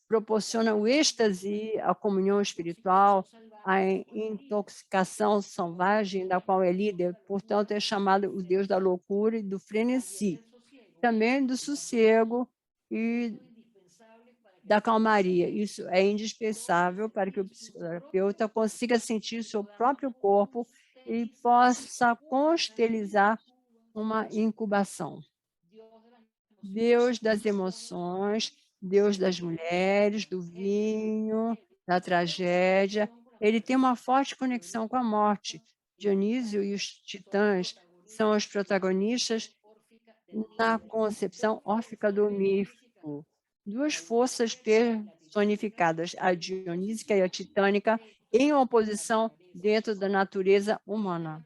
proporciona o êxtase, a comunhão espiritual, a intoxicação selvagem da qual é líder, portanto é chamado o Deus da loucura e do frenesi, também do sossego e da calmaria. Isso é indispensável para que o psicoterapeuta consiga sentir seu próprio corpo e possa constelizar uma incubação. Deus das emoções, Deus das mulheres, do vinho, da tragédia. Ele tem uma forte conexão com a morte. Dionísio e os titãs são os protagonistas na concepção órfica do mito. Duas forças personificadas, a dionísica e a titânica, em oposição dentro da natureza humana.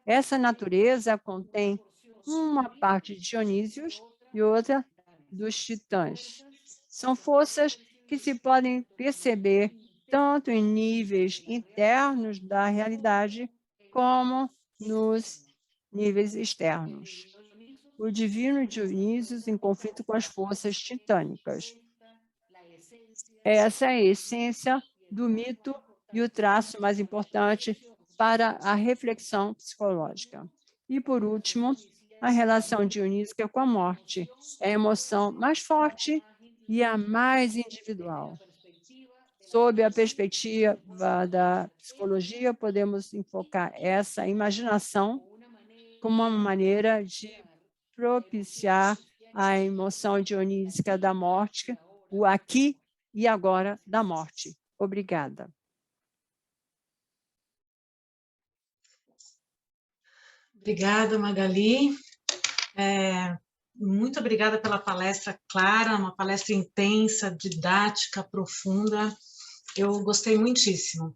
Essa natureza contém uma parte de Dionísios e outra dos titãs. São forças que se podem perceber tanto em níveis internos da realidade como nos níveis externos. O divino Dionísio em conflito com as forças titânicas. Essa é a essência do mito e o traço mais importante para a reflexão psicológica. E, por último, a relação dionísica com a morte é a emoção mais forte e a mais individual. Sob a perspectiva da psicologia, podemos enfocar essa imaginação como uma maneira de propiciar a emoção dionísica da morte, o aqui e agora da morte. Obrigada. Obrigada, Magali. Muito obrigada pela palestra clara, uma palestra intensa, didática, profunda. Eu gostei muitíssimo.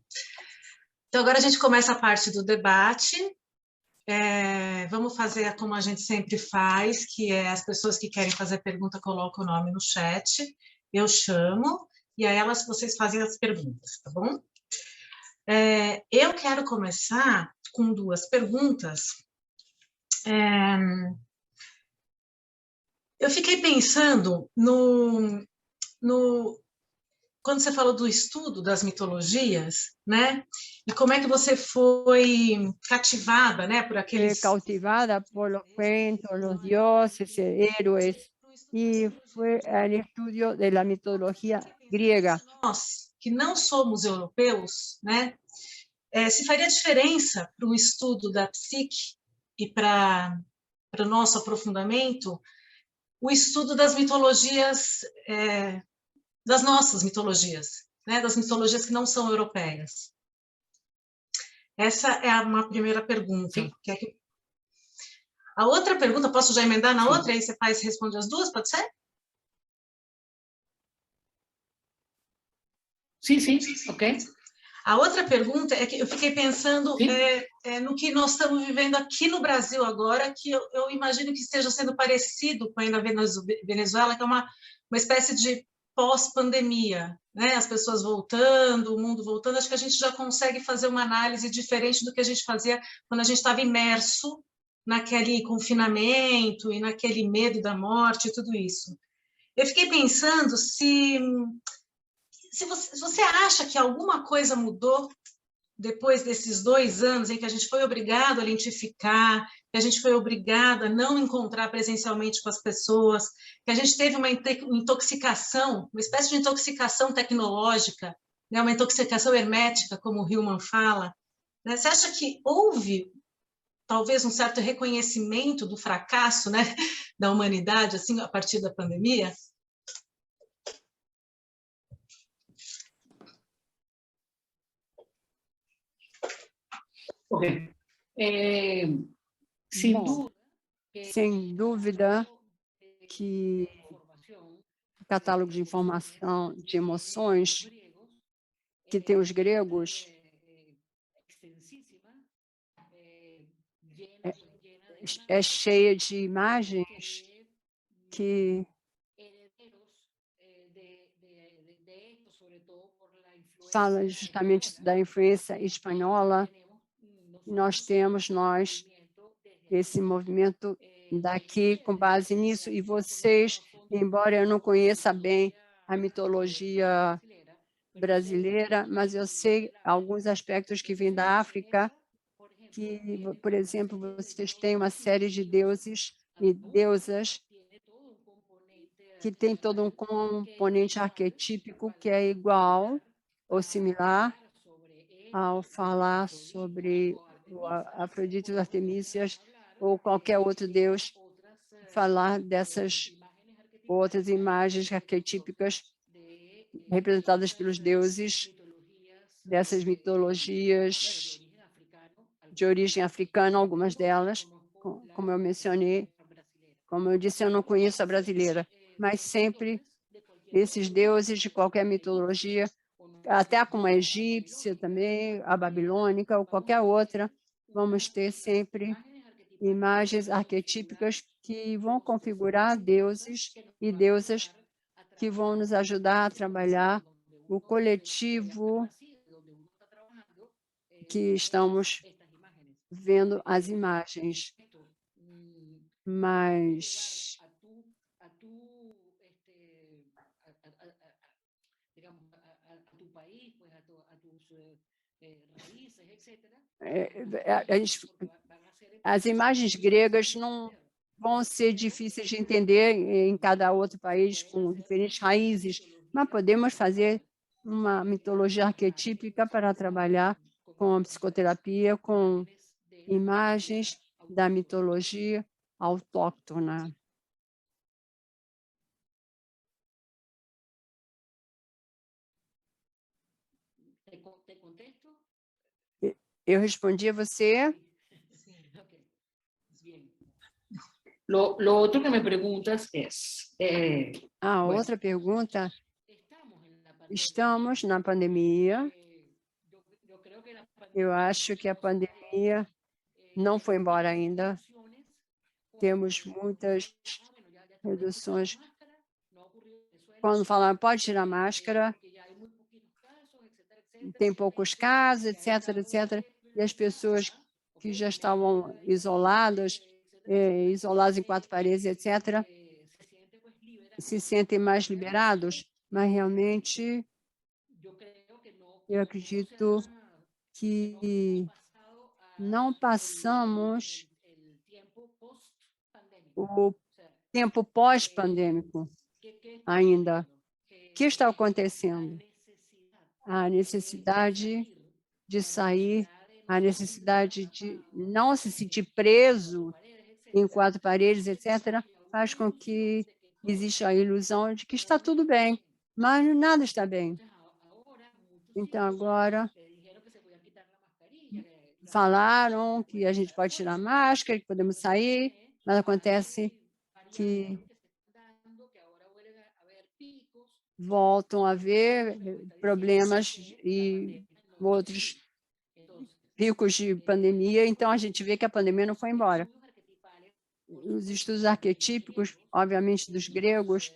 Então, agora a gente começa a parte do debate. Vamos fazer como a gente sempre faz, que é as pessoas que querem fazer pergunta colocam o nome no chat, eu chamo, e aí vocês fazem as perguntas, tá bom? Eu quero começar com duas perguntas. Eu fiquei pensando quando você falou do estudo das mitologias, né? E como é que você foi cativada, né, por aqueles... Cautivada por los cuentos, los dioses, héroes, e foi o estudo da mitologia grega. Nós, que não somos europeus, né, se faria diferença para o estudo da psique e para o nosso aprofundamento, o estudo das mitologias, das nossas mitologias, né, das mitologias que não são europeias. Essa é uma primeira pergunta. A outra pergunta, posso já emendar na outra? Aí você faz, responde as duas, pode ser? Sim, ok. A outra pergunta é que eu fiquei pensando no que nós estamos vivendo aqui no Brasil agora, que eu imagino que esteja sendo parecido com a Venezuela, que é uma espécie de pós-pandemia, né? As pessoas voltando, o mundo voltando. Acho que a gente já consegue fazer uma análise diferente do que a gente fazia quando a gente estava imerso naquele confinamento e naquele medo da morte e tudo isso. Eu fiquei pensando se você acha que alguma coisa mudou depois desses 2 anos em que a gente foi obrigado a lentificar, que a gente foi obrigado a não encontrar presencialmente com as pessoas, que a gente teve uma intoxicação, uma espécie de intoxicação tecnológica, né, uma intoxicação hermética, como o Hillman fala, né? Você acha que houve talvez um certo reconhecimento do fracasso, né, da humanidade assim a partir da pandemia? Okay. Sem Bom, sem dúvida que o catálogo de informação de emoções que tem os gregos é cheia de imagens que fala justamente da influência espanhola. Nós temos, esse movimento daqui com base nisso, e vocês, embora eu não conheça bem a mitologia brasileira, mas eu sei alguns aspectos que vêm da África, que, por exemplo, vocês têm uma série de deuses e deusas que tem todo um componente arquetípico que é igual ou similar ao falar sobre o Afrodite, os Artemísias ou qualquer outro deus, falar dessas outras imagens arquetípicas representadas pelos deuses, dessas mitologias de origem africana, algumas delas, como eu mencionei. Como eu disse, eu não conheço a brasileira, mas sempre esses deuses de qualquer mitologia, até como a egípcia também, a babilônica ou qualquer outra, vamos ter sempre imagens arquetípicas que vão configurar deuses e deusas que vão nos ajudar a trabalhar o coletivo que estamos vendo as imagens. Mas as imagens gregas não vão ser difíceis de entender em cada outro país com diferentes raízes, mas podemos fazer uma mitologia arquetípica para trabalhar com a psicoterapia, com imagens da mitologia autóctona. Eu respondi a você. Lo otro que me preguntas es... Outra pergunta. Estamos na pandemia. Eu acho que a pandemia não foi embora ainda. Temos muitas reduções. Quando falam, pode tirar máscara, tem poucos casos, etc., etc. E as pessoas que já estavam isoladas em 4 paredes, etc., se sentem mais liberados, mas realmente eu acredito que não passamos o tempo pós-pandêmico ainda. O que está acontecendo? A necessidade de sair, a necessidade de não se sentir preso em 4 paredes, etc., faz com que exista a ilusão de que está tudo bem, mas nada está bem. Então, agora, falaram que a gente pode tirar a máscara, que podemos sair, mas acontece que voltam a haver problemas e outros picos de pandemia, então a gente vê que a pandemia não foi embora. Os estudos arquetípicos, obviamente, dos gregos,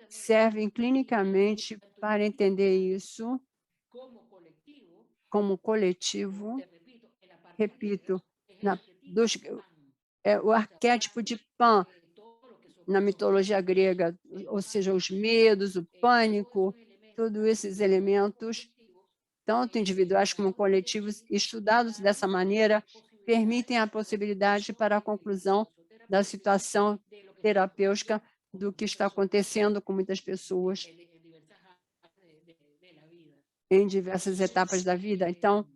servem clinicamente para entender isso como coletivo. Repito, o arquétipo de Pan na mitologia grega, ou seja, os medos, o pânico, todos esses elementos tanto individuais como coletivos, estudados dessa maneira, permitem a possibilidade para a conclusão da situação terapêutica do que está acontecendo com muitas pessoas em diversas etapas da vida. Então,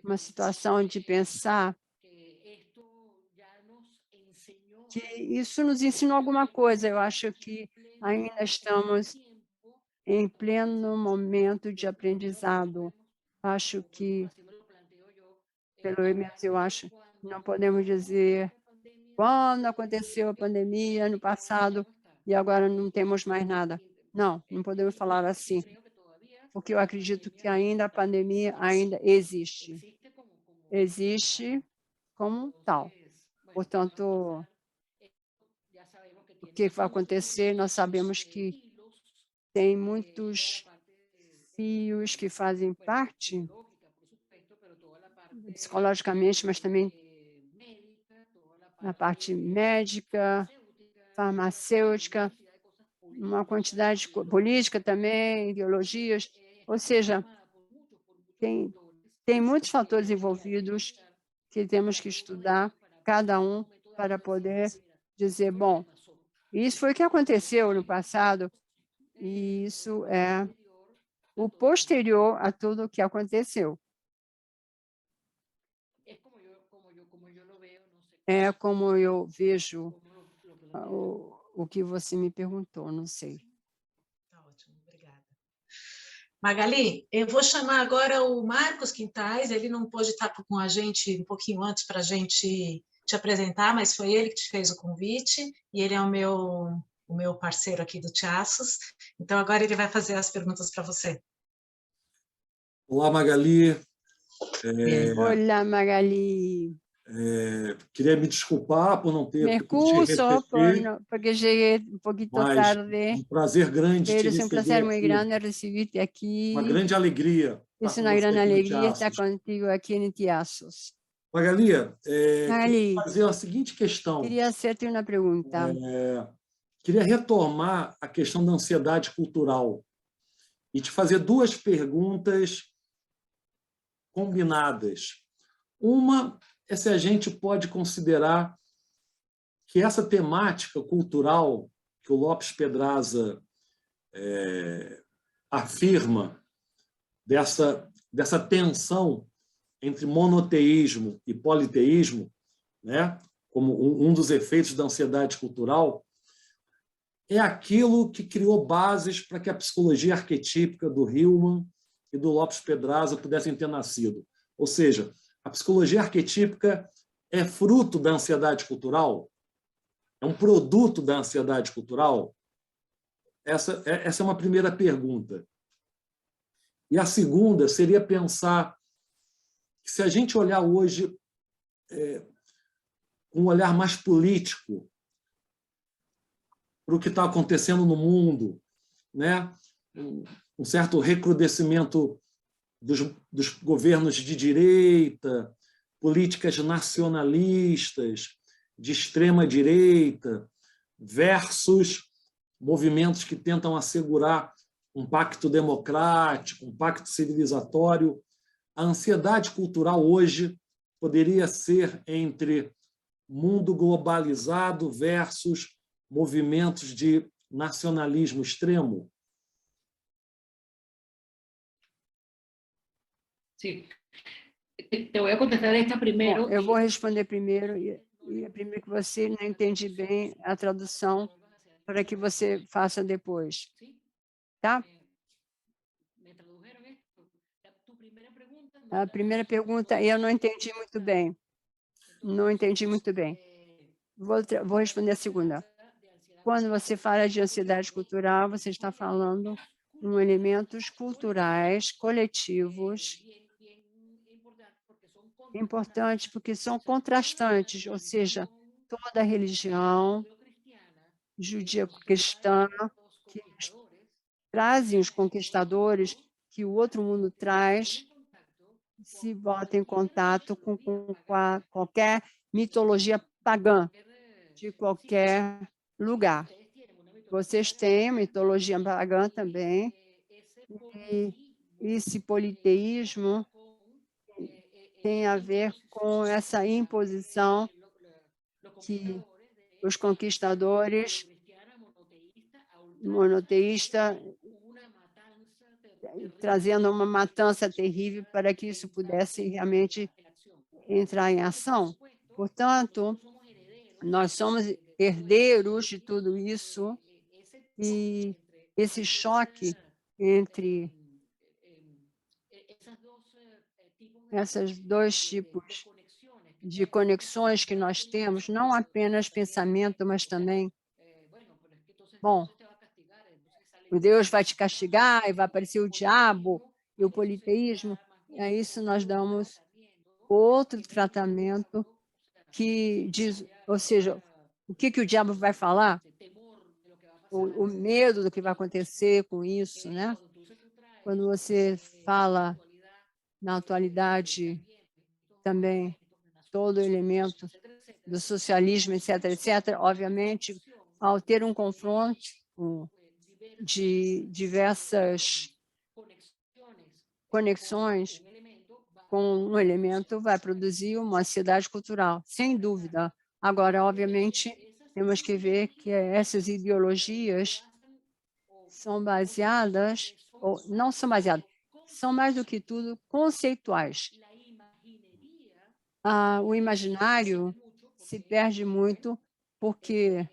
uma situação de pensar que isso nos ensinou alguma coisa. Eu acho que ainda estamos em pleno momento de aprendizado. Acho que, pelo menos eu acho, não podemos dizer quando aconteceu a pandemia no passado e agora não temos mais nada. Não, não podemos falar assim, porque eu acredito que ainda a pandemia ainda existe. Existe como tal. Portanto, o que vai acontecer, nós sabemos que tem muitos fios que fazem parte psicologicamente, mas também na parte médica, farmacêutica, uma quantidade política também, ideologias, ou seja, tem muitos fatores envolvidos que temos que estudar, cada um, para poder dizer, bom, isso foi o que aconteceu no passado, e isso é o posterior a tudo o que aconteceu. É como eu vejo o que você me perguntou, não sei. Tá ótimo, obrigada. Magali, eu vou chamar agora o Marcos Quintais, ele não pôde estar com a gente um pouquinho antes para a gente te apresentar, mas foi ele que te fez o convite, e ele é o meu parceiro aqui do Tiaços, então agora ele vai fazer as perguntas para você. Olá, Magali. Olá, Magali. Queria me desculpar por não ter Me podido te excuso receber, porque cheguei um pouquinho mas tarde. um prazer grande te Pero es un placer receber muy aqui. grande recibirte aquí. Uma grande alegria Es estar com una você gran aqui no alegría estar Tiaços. contigo aquí en Tiaços. Magali, queria Magali, fazer a seguinte questão. quería hacerte una pregunta. Queria retomar a questão da ansiedade cultural e te fazer duas perguntas combinadas. Uma é se a gente pode considerar que essa temática cultural que o Lopes Pedraza afirma, dessa tensão entre monoteísmo e politeísmo, né, como um dos efeitos da ansiedade cultural, é aquilo que criou bases para que a psicologia arquetípica do Hillman e do Lopes Pedraza pudessem ter nascido. Ou seja, a psicologia arquetípica é fruto da ansiedade cultural? É um produto da ansiedade cultural? Essa é uma primeira pergunta. E a segunda seria pensar que, se a gente olhar hoje com um olhar mais político para o que está acontecendo no mundo, né? Um certo recrudescimento dos governos de direita, políticas nacionalistas, de extrema-direita, versus movimentos que tentam assegurar um pacto democrático, um pacto civilizatório. A ansiedade cultural hoje poderia ser entre mundo globalizado versus movimentos de nacionalismo extremo? Sí. Te voy a contestar esta primero. Bom, eu vou responder primeiro, e é primeiro que você não entende bem a tradução, para que você faça depois. Tá? A primeira pergunta eu não entendi muito bem. Não entendi muito bem. Vou responder a segunda. Quando você fala de ansiedade cultural, você está falando em elementos culturais coletivos importantes, porque são contrastantes, ou seja, toda religião judaico-cristã que trazem os conquistadores que o outro mundo traz, se bota em contato com qualquer mitologia pagã de qualquer lugar. Vocês têm mitologia pagã também, E esse politeísmo tem a ver com essa imposição que os conquistadores monoteístas trazendo uma matança terrível para que isso pudesse realmente entrar em ação. Portanto, nós somos herdeiros de tudo isso e esse choque entre esses dois tipos de conexões que nós temos, não apenas pensamento, mas também, bom, o Deus vai te castigar e vai aparecer o diabo e o politeísmo, e a isso nós damos outro tratamento que diz, ou seja, o que o diabo vai falar, o medo do que vai acontecer com isso, né? Quando você fala na atualidade também todo elemento do socialismo, etc., etc., obviamente, ao ter um confronto de diversas conexões com um elemento, vai produzir uma ansiedade cultural, sem dúvida. Agora, obviamente, temos que ver que essas ideologias são baseadas, ou não são baseadas, são mais do que tudo conceituais. O imaginário se perde muito porque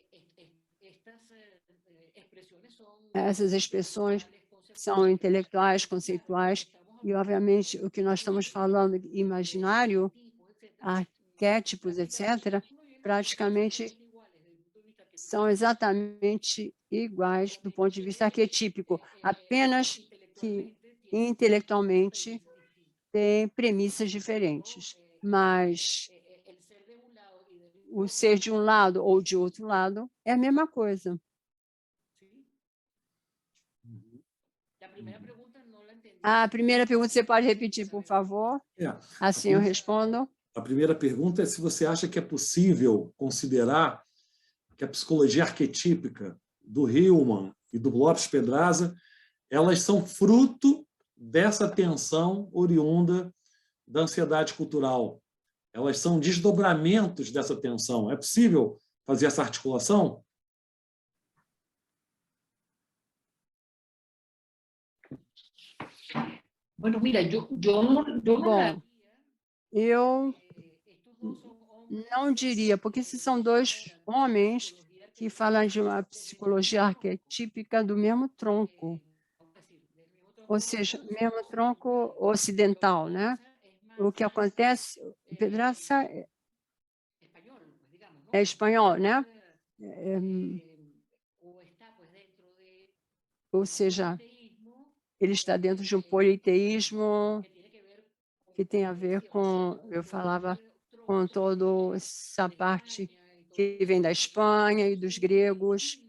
essas expressões são intelectuais, conceituais, e, obviamente, o que nós estamos falando, imaginário, arquétipos, etc., praticamente são exatamente iguais do ponto de vista arquetípico, apenas que intelectualmente têm premissas diferentes. Mas o ser de um lado ou de outro lado é a mesma coisa. A primeira pergunta você pode repetir, por favor? Assim eu respondo. A primeira pergunta é se você acha que é possível considerar que a psicologia arquetípica do Hillman e do Lopes Pedraza, elas são fruto dessa tensão oriunda da ansiedade cultural. Elas são desdobramentos dessa tensão. É possível fazer essa articulação? Bueno, mira, Bom, eu não diria, porque esses são dois homens que falam de uma psicologia arquetípica do mesmo tronco, ou seja, mesmo tronco ocidental, né? O que acontece, Pedraza é espanhol, né? Ou seja, ele está dentro de um politeísmo que tem a ver com, eu falava, com toda essa parte que vem da Espanha e dos gregos.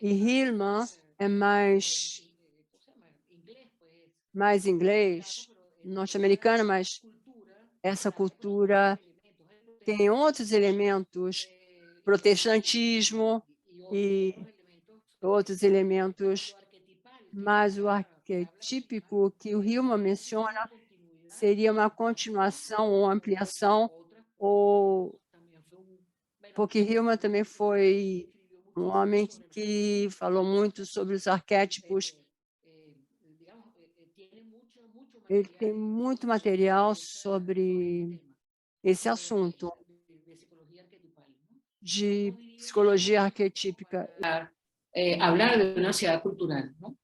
E Hillman é mais inglês, norte-americano, mas essa cultura tem outros elementos, protestantismo e outros elementos, mas o arquetípico que o Hillman menciona seria uma continuação ou ampliação, porque Hillman também foi um homem que falou muito sobre os arquétipos. Ele tem muito material sobre esse assunto de psicologia arquetípica. Hablar de una ansiedad cultural, ¿no?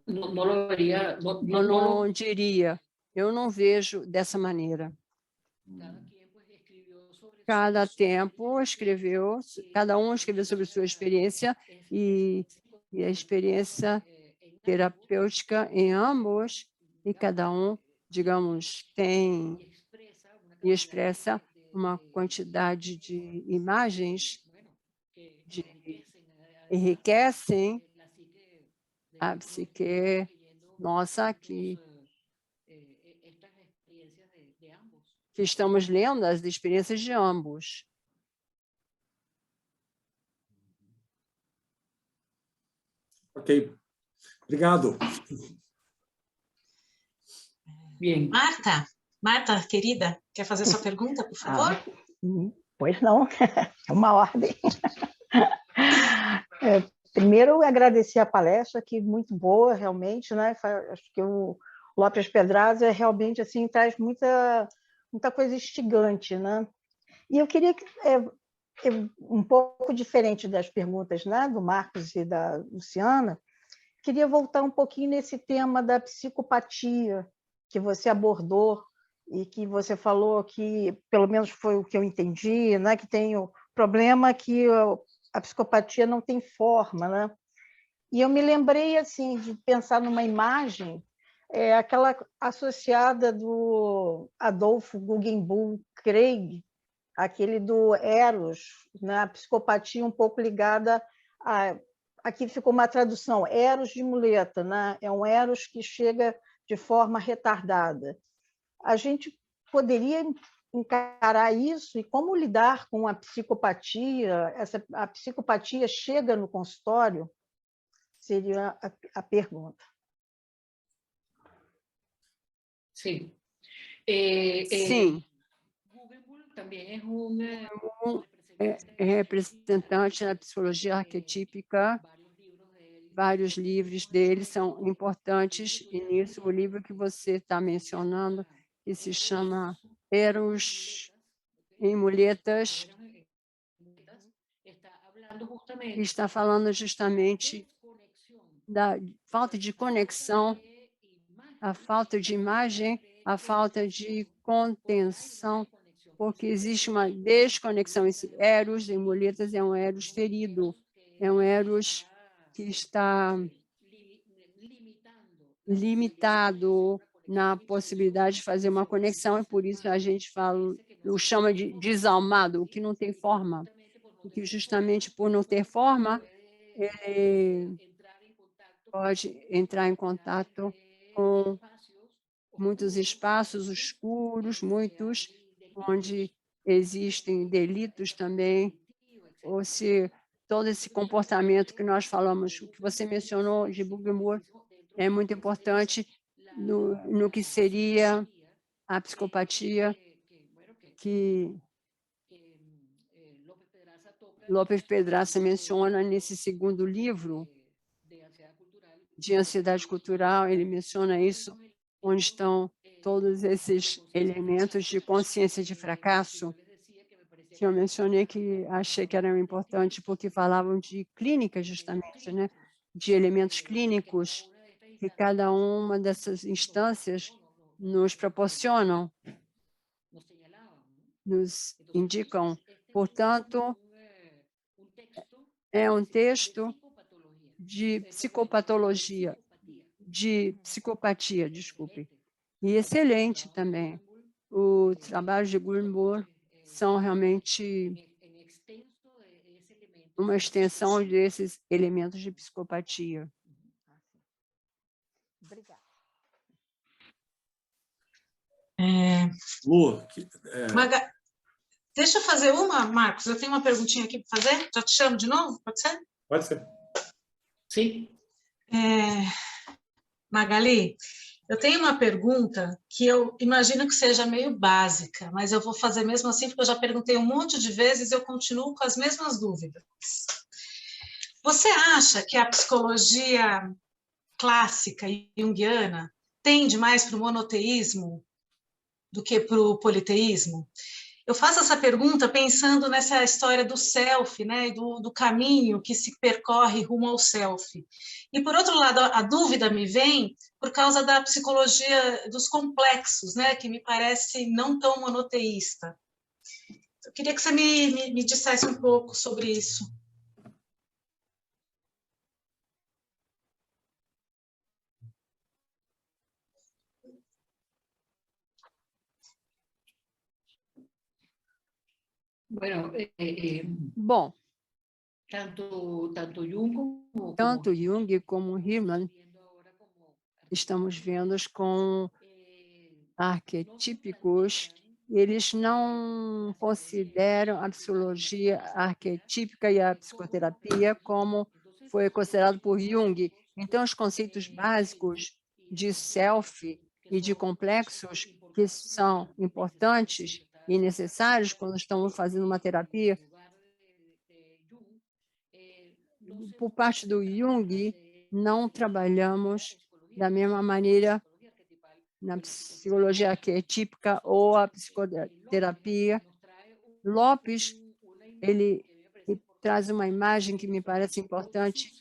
No lo vería, Eu não diria, eu não vejo dessa maneira. Cada tempo escreveu, cada um escreveu sobre sua experiência e a experiência terapêutica em ambos, e cada um, digamos, tem e expressa uma quantidade de imagens que enriquecem a psique nossa, que estamos lendo as experiências de ambos. Ok. Obrigado. Bien. Marta, querida, quer fazer sua pergunta, por favor? Pois não, é uma ordem. Primeiro, agradecer a palestra, que muito boa, realmente, né? Acho que o Lopes Pedraza realmente assim traz muita coisa instigante, né? E eu queria um pouco diferente das perguntas, né, do Marcos e da Luciana, queria voltar um pouquinho nesse tema da psicopatia que você abordou e que você falou que, pelo menos foi o que eu entendi, né, que tem o problema que a psicopatia não tem forma, né? E eu me lembrei assim de pensar numa imagem, aquela associada do Adolfo Guggenheim Craig, aquele do Eros, né? A psicopatia um pouco ligada a... Aqui ficou uma tradução, Eros de muleta, né? É um Eros que chega de forma retardada. A gente poderia encarar isso e como lidar com a psicopatia? A psicopatia chega no consultório? Seria a pergunta. Sim. Sim. Também é representante da psicologia arquetípica. Vários livros dele são importantes, e nisso o livro que você está mencionando, que se chama Eros em Muletas, está falando justamente da falta de conexão, a falta de imagem, a falta de contenção, porque existe uma desconexão. Esse Eros em Muletas é um Eros ferido, é um Eros que está limitado na possibilidade de fazer uma conexão, e por isso a gente chama de desalmado, o que não tem forma, o que justamente por não ter forma, ele pode entrar em contato com muitos espaços escuros, onde existem delitos também, ou se todo esse comportamento que nós falamos, o que você mencionou de Guggenheim, é muito importante no que seria a psicopatia que Lopes Pedraza menciona nesse segundo livro de ansiedade cultural. Ele menciona isso, onde estão todos esses elementos de consciência de fracasso, que eu mencionei, que achei que eram importantes, porque falavam de clínica, justamente, né? De elementos clínicos que cada uma dessas instâncias nos proporcionam, nos indicam. Portanto, é um texto de psicopatologia, de psicopatia, desculpe, e excelente também. O trabalho de Guggenheim são realmente uma extensão desses elementos de psicopatia. Obrigada. Lu, Deixa eu fazer uma, Marcos. Eu tenho uma perguntinha aqui para fazer. Já te chamo de novo? Pode ser? Pode ser. Sim. Magali, eu tenho uma pergunta que eu imagino que seja meio básica, mas eu vou fazer mesmo assim, porque eu já perguntei um monte de vezes e eu continuo com as mesmas dúvidas. Você acha que a psicologia clássica e junguiana tende mais para o monoteísmo do que para o politeísmo? Eu faço essa pergunta pensando nessa história do self, né, e do caminho que se percorre rumo ao self. E, por outro lado, a dúvida me vem por causa da psicologia dos complexos, né, que me parece não tão monoteísta. Eu queria que você me dissesse um pouco sobre isso. Bueno, Bom, tanto Jung tanto Jung como Hillman estamos vendo com arquetípicos, eles não consideram a psicologia arquetípica e a psicoterapia como foi considerado por Jung. Então, os conceitos básicos de self e de complexos que são importantes e necessários quando estamos fazendo uma terapia, por parte do Jung, não trabalhamos da mesma maneira na psicologia arquetípica ou a psicoterapia. Lopes, ele traz uma imagem que me parece importante,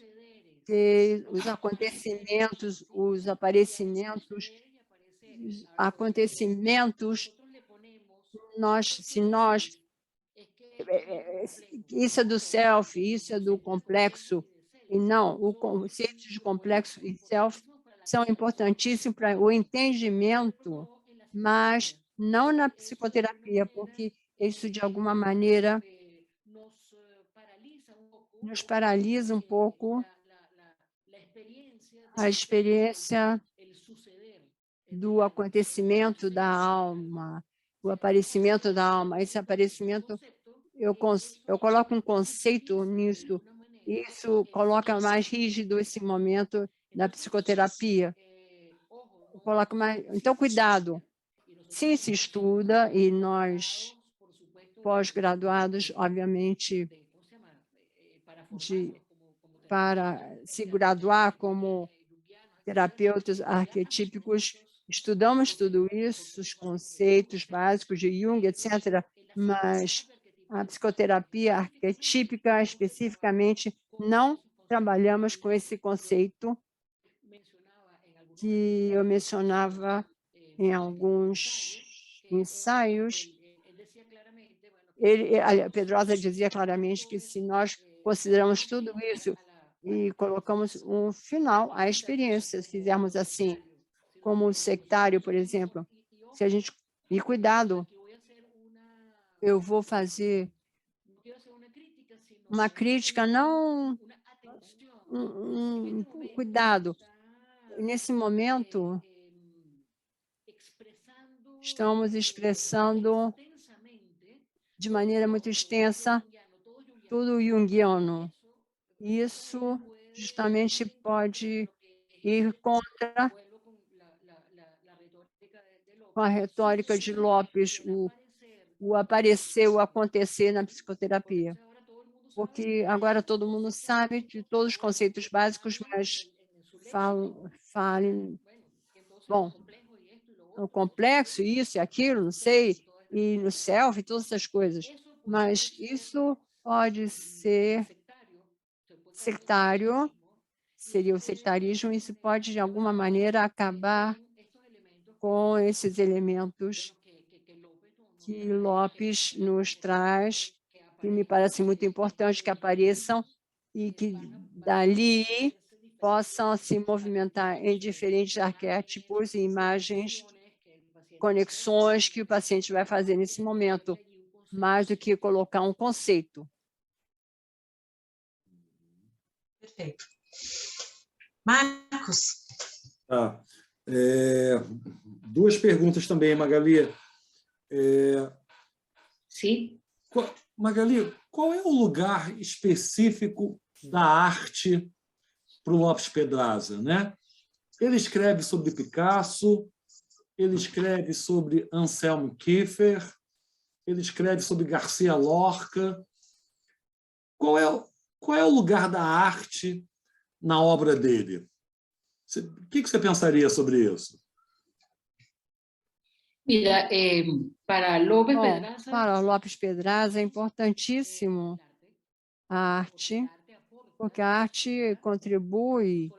que os acontecimentos, se nós isso é do self, isso é do complexo, e não, o conceito de complexo e self são importantíssimos para o entendimento, mas não na psicoterapia, porque isso, de alguma maneira, nos paralisa um pouco a experiência do acontecimento da alma, o aparecimento da alma. Esse aparecimento, eu coloco um conceito nisso, isso coloca mais rígido esse momento da psicoterapia. Eu coloco mais, então, cuidado. Sim, se estuda, e nós, pós-graduados, obviamente, para se graduar como terapeutas arquetípicos, estudamos tudo isso, os conceitos básicos de Jung, etc., mas a psicoterapia arquetípica, especificamente, não trabalhamos com esse conceito que eu mencionava em alguns ensaios. Pedrosa dizia claramente que se nós consideramos tudo isso e colocamos um final à experiência, se fizermos assim, como o sectário, por exemplo, se a gente... E cuidado, eu vou fazer uma crítica, não cuidado. Nesse momento, estamos expressando de maneira muito extensa tudo junguiano. Isso justamente pode ir contra com a retórica de Lopes, o aparecer, o acontecer na psicoterapia. Porque agora todo mundo sabe de todos os conceitos básicos, mas falem, bom, o complexo, isso e aquilo, não sei, e no self, todas essas coisas. Mas isso pode ser sectário, seria o sectarismo, e isso pode, de alguma maneira, acabar com esses elementos que Lopes nos traz, que me parece muito importante que apareçam e que dali possam se movimentar em diferentes arquétipos e imagens, conexões que o paciente vai fazer nesse momento, mais do que colocar um conceito. Perfeito. Marcos? Duas perguntas também, Magali. Sim. Magali, qual é o lugar específico da arte para o Lopes Pedraza, né? Ele escreve sobre Picasso, ele escreve sobre Anselmo Kiefer, ele escreve sobre Garcia Lorca. Qual é o lugar da arte na obra dele? O que você pensaria sobre isso? Mira, para Lopes Pedraza é importantíssimo a arte, porque a arte contribui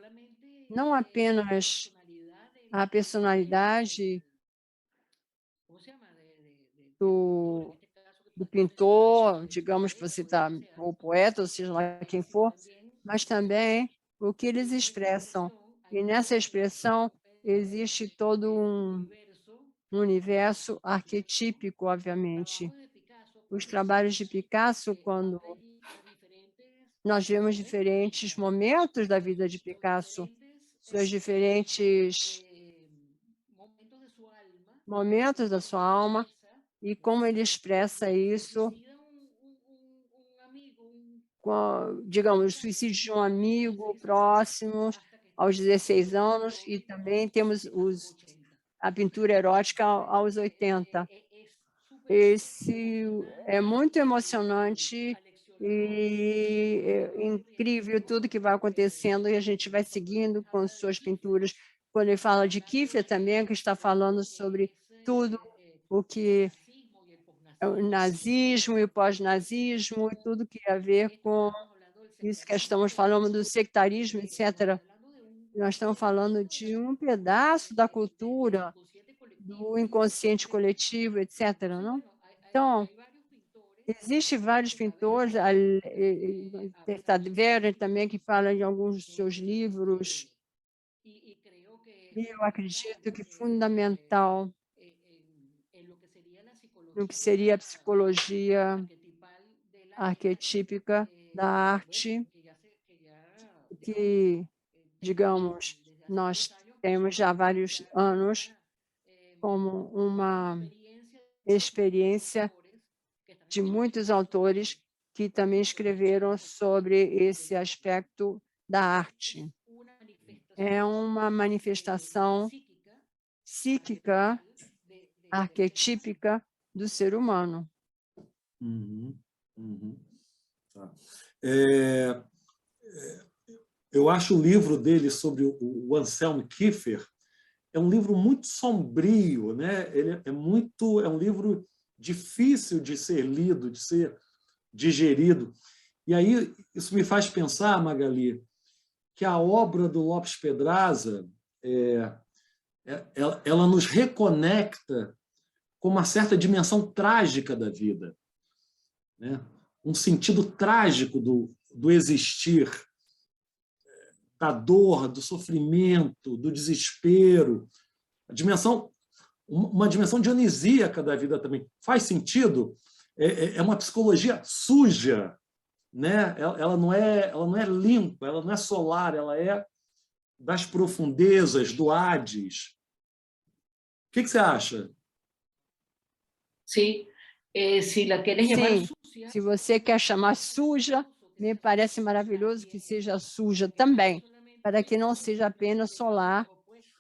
não apenas à personalidade do pintor, digamos que você está, ou poeta, ou seja lá quem for, mas também o que eles expressam. E nessa expressão existe todo um universo arquetípico, obviamente. Os trabalhos de Picasso, quando nós vemos diferentes momentos da vida de Picasso, seus diferentes momentos da sua alma, e como ele expressa isso, digamos, o suicídio de um amigo próximo, aos 16 anos, e também temos a pintura erótica aos 80. Esse é muito emocionante e é incrível tudo que vai acontecendo, e a gente vai seguindo com suas pinturas. Quando ele fala de Kiefer também, que está falando sobre tudo o que é o nazismo e o pós-nazismo, e tudo que tem a ver com isso que estamos falando do sectarismo, etc. Nós estamos falando de um pedaço da cultura, do inconsciente coletivo, etc. Não? Então, existem vários pintores, está Vera também, que fala em alguns dos seus livros, e eu acredito que fundamental no que seria a psicologia arquetípica da arte, que, digamos, nós temos já vários anos como uma experiência de muitos autores que também escreveram sobre esse aspecto da arte. É uma manifestação psíquica, arquetípica do ser humano. Tá. Eu acho o livro dele sobre o Anselm Kiefer é um livro muito sombrio, né? Ele é um livro difícil de ser lido, de ser digerido. E aí isso me faz pensar, Magali, que a obra do Lopes Pedraza ela nos reconecta com uma certa dimensão trágica da vida, né? Um sentido trágico do existir, da dor, do sofrimento, do desespero, uma dimensão dionisíaca da vida também. Faz sentido? É uma psicologia suja, né? Ela não é limpa, ela não é solar, ela é das profundezas, do Hades. O que você acha? Sim. Se la queres chamar sucia, se você quer chamar suja, me parece maravilhoso que seja suja também, para que não seja apenas solar.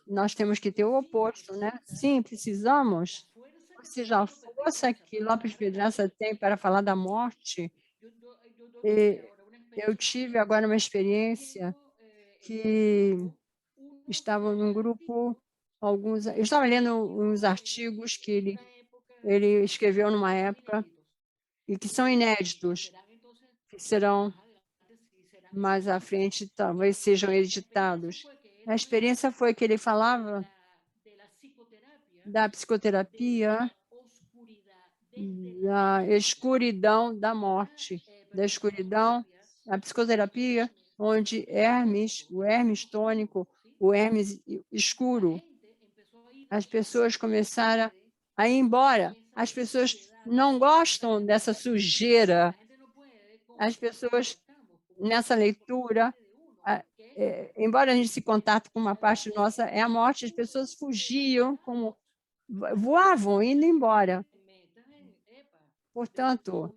Nós temos que ter o oposto, né? Sim, precisamos. Ou seja, a força que Lopes Pedraza tem para falar da morte. E eu tive agora uma experiência que estava num grupo, eu estava lendo uns artigos que ele escreveu numa época e que são inéditos, que serão mais à frente, talvez sejam editados. A experiência foi que ele falava da psicoterapia, da escuridão da morte, da escuridão, a psicoterapia onde o Hermes tônico, o Hermes escuro, as pessoas começaram a ir embora. As pessoas não gostam dessa sujeira. As pessoas, nessa leitura, embora a gente se contate com uma parte nossa, é a morte, as pessoas fugiam, voavam, indo embora. Portanto,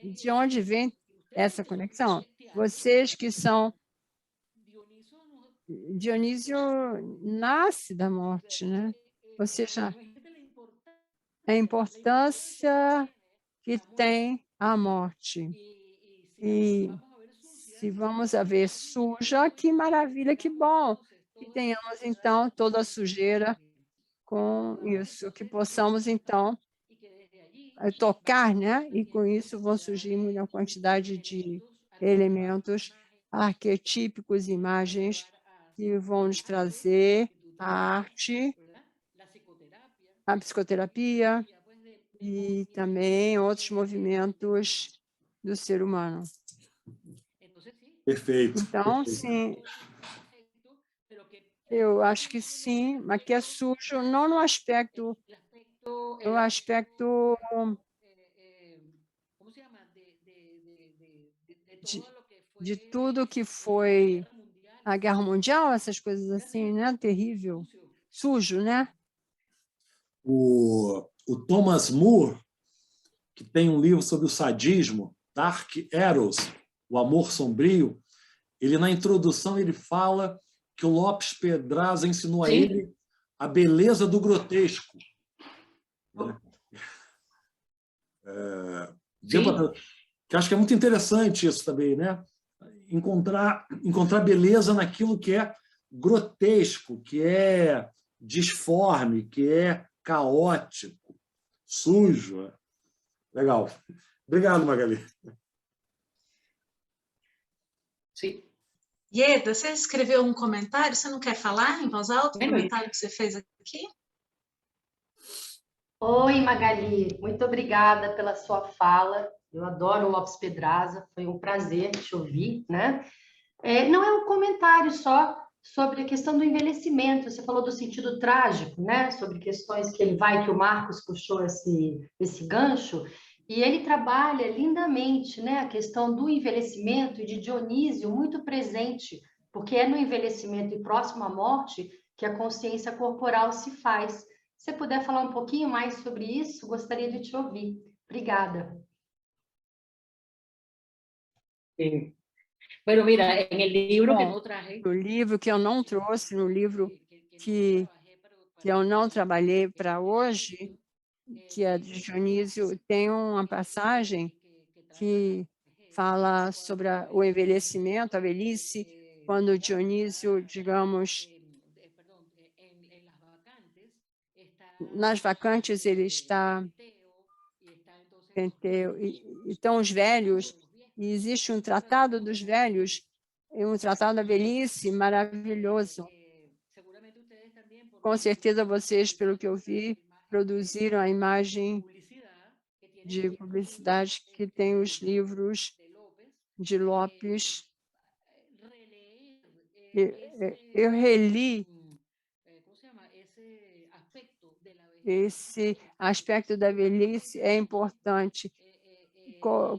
de onde vem essa conexão? Vocês que são... Dionísio nasce da morte, né? Ou seja, a importância que tem a morte. E se vamos a ver suja, que maravilha, que bom que tenhamos, então, toda a sujeira com isso, que possamos, então, tocar, né? E com isso vão surgir uma quantidade de elementos arquetípicos, imagens que vão nos trazer a arte, a psicoterapia e também outros movimentos do ser humano. Perfeito. Então, perfeito. sim, eu acho que sim, mas que é sujo, não no aspecto de tudo que foi a Guerra Mundial, essas coisas assim, né? Terrível, sujo, né? O Thomas Moore, que tem um livro sobre o sadismo, Dark Eros, o amor sombrio, ele na introdução ele fala que o Lopes Pedraza ensinou a Sim. ele a beleza do grotesco. Né? Que acho que é muito interessante isso também, né? Encontrar beleza naquilo que é grotesco, que é disforme, que é caótico, sujo. Legal. Obrigado, Magali. Sim. Ieda, você escreveu um comentário? Você não quer falar em voz alta o Bem, comentário que você fez aqui? Oi, Magali, muito obrigada pela sua fala. Eu adoro o Lopes Pedraza, foi um prazer te ouvir, né? Não é um comentário só sobre a questão do envelhecimento. Você falou do sentido trágico, né? Sobre questões que que o Marcos puxou esse gancho, e ele trabalha lindamente, né? A questão do envelhecimento e de Dionísio muito presente, porque é no envelhecimento e próximo à morte que a consciência corporal se faz. Se você puder falar um pouquinho mais sobre isso, gostaria de te ouvir. Obrigada. Sí. Bueno, mira, en el libro que no traje, O livro que eu não trouxe, no livro que eu não trabalhei para hoje, que é de Dionísio, tem uma passagem que fala sobre o envelhecimento, a velhice, quando Dionísio, digamos, nas vacantes ele está Penteu, e estão os velhos, e existe um tratado dos velhos, um tratado da velhice maravilhoso. Com certeza vocês, pelo que eu vi, produziram a imagem de publicidade que tem os livros de Lopes. Eu reli esse aspecto da velhice, é importante.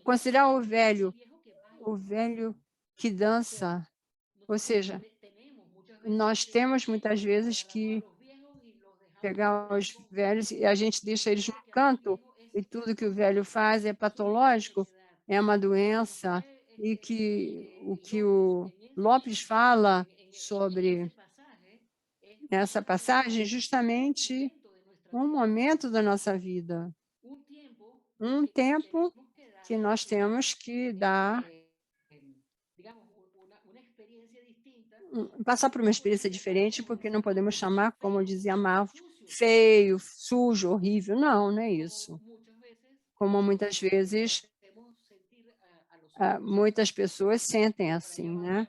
Considerar o velho que dança, ou seja, nós temos muitas vezes que pegar os velhos e a gente deixa eles no canto, e tudo que o velho faz é patológico, é uma doença, e que o que o Lopes fala sobre essa passagem, justamente um momento da nossa vida, um tempo que nós temos que dar, passar por uma experiência diferente, porque não podemos chamar, como dizia Marcos, feio, sujo, horrível. Não, não é isso. Como muitas vezes muitas pessoas sentem assim, né?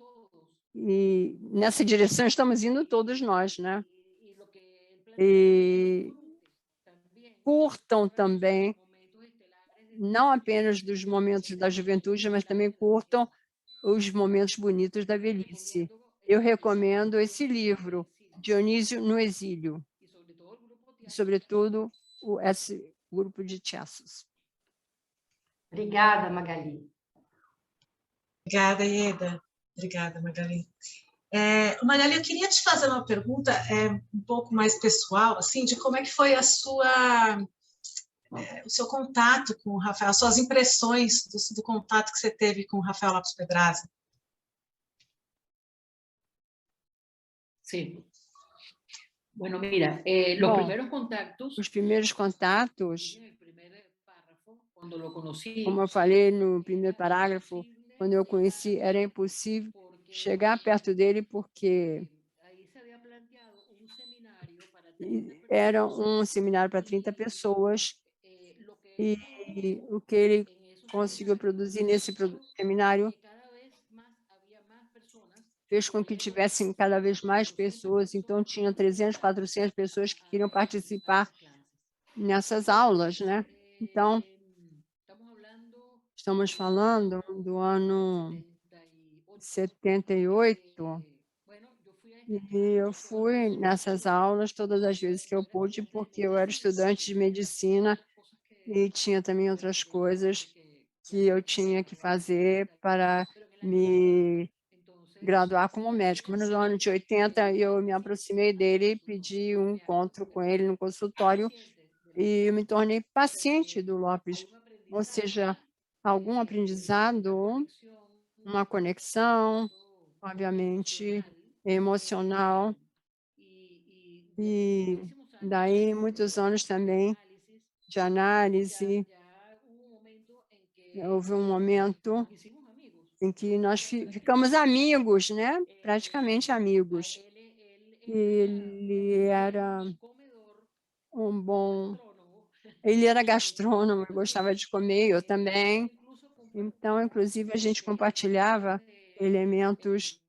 E nessa direção estamos indo todos nós, né? E curtam também, não apenas dos momentos da juventude, mas também curtam os momentos bonitos da velhice. Eu recomendo esse livro, Dionísio no Exílio, e, sobretudo, esse grupo de Tiessos. Obrigada, Magali. Obrigada, Ieda. Obrigada, Magali. Magali, eu queria te fazer uma pergunta um pouco mais pessoal, assim, de como é que foi o seu contato com o Rafael, as suas impressões do contato que você teve com o Rafael Lopes Pedraza. sí. Bueno, mira, Os primeiros contatos, cuando lo conocí, como eu falei no primeiro parágrafo, quando eu conheci, era impossível chegar perto dele porque era um seminário para 30 pessoas e o que ele conseguiu produzir nesse seminário fez com que tivessem cada vez mais pessoas, então tinha 300, 400 pessoas que queriam participar nessas aulas, né? Então, estamos falando do ano 78, e eu fui nessas aulas todas as vezes que eu pude, porque eu era estudante de medicina e tinha também outras coisas que eu tinha que fazer para me graduar como médico. Mas no ano de 80, eu me aproximei dele, pedi um encontro com ele no consultório e eu me tornei paciente do Lopes, ou seja, algum aprendizado, uma conexão, obviamente, emocional. E daí, muitos anos também de análise. Houve um momento em que nós ficamos amigos, né? Praticamente amigos. Ele era ele era gastrônomo, gostava de comer, eu também. Então, inclusive, a gente compartilhava elementos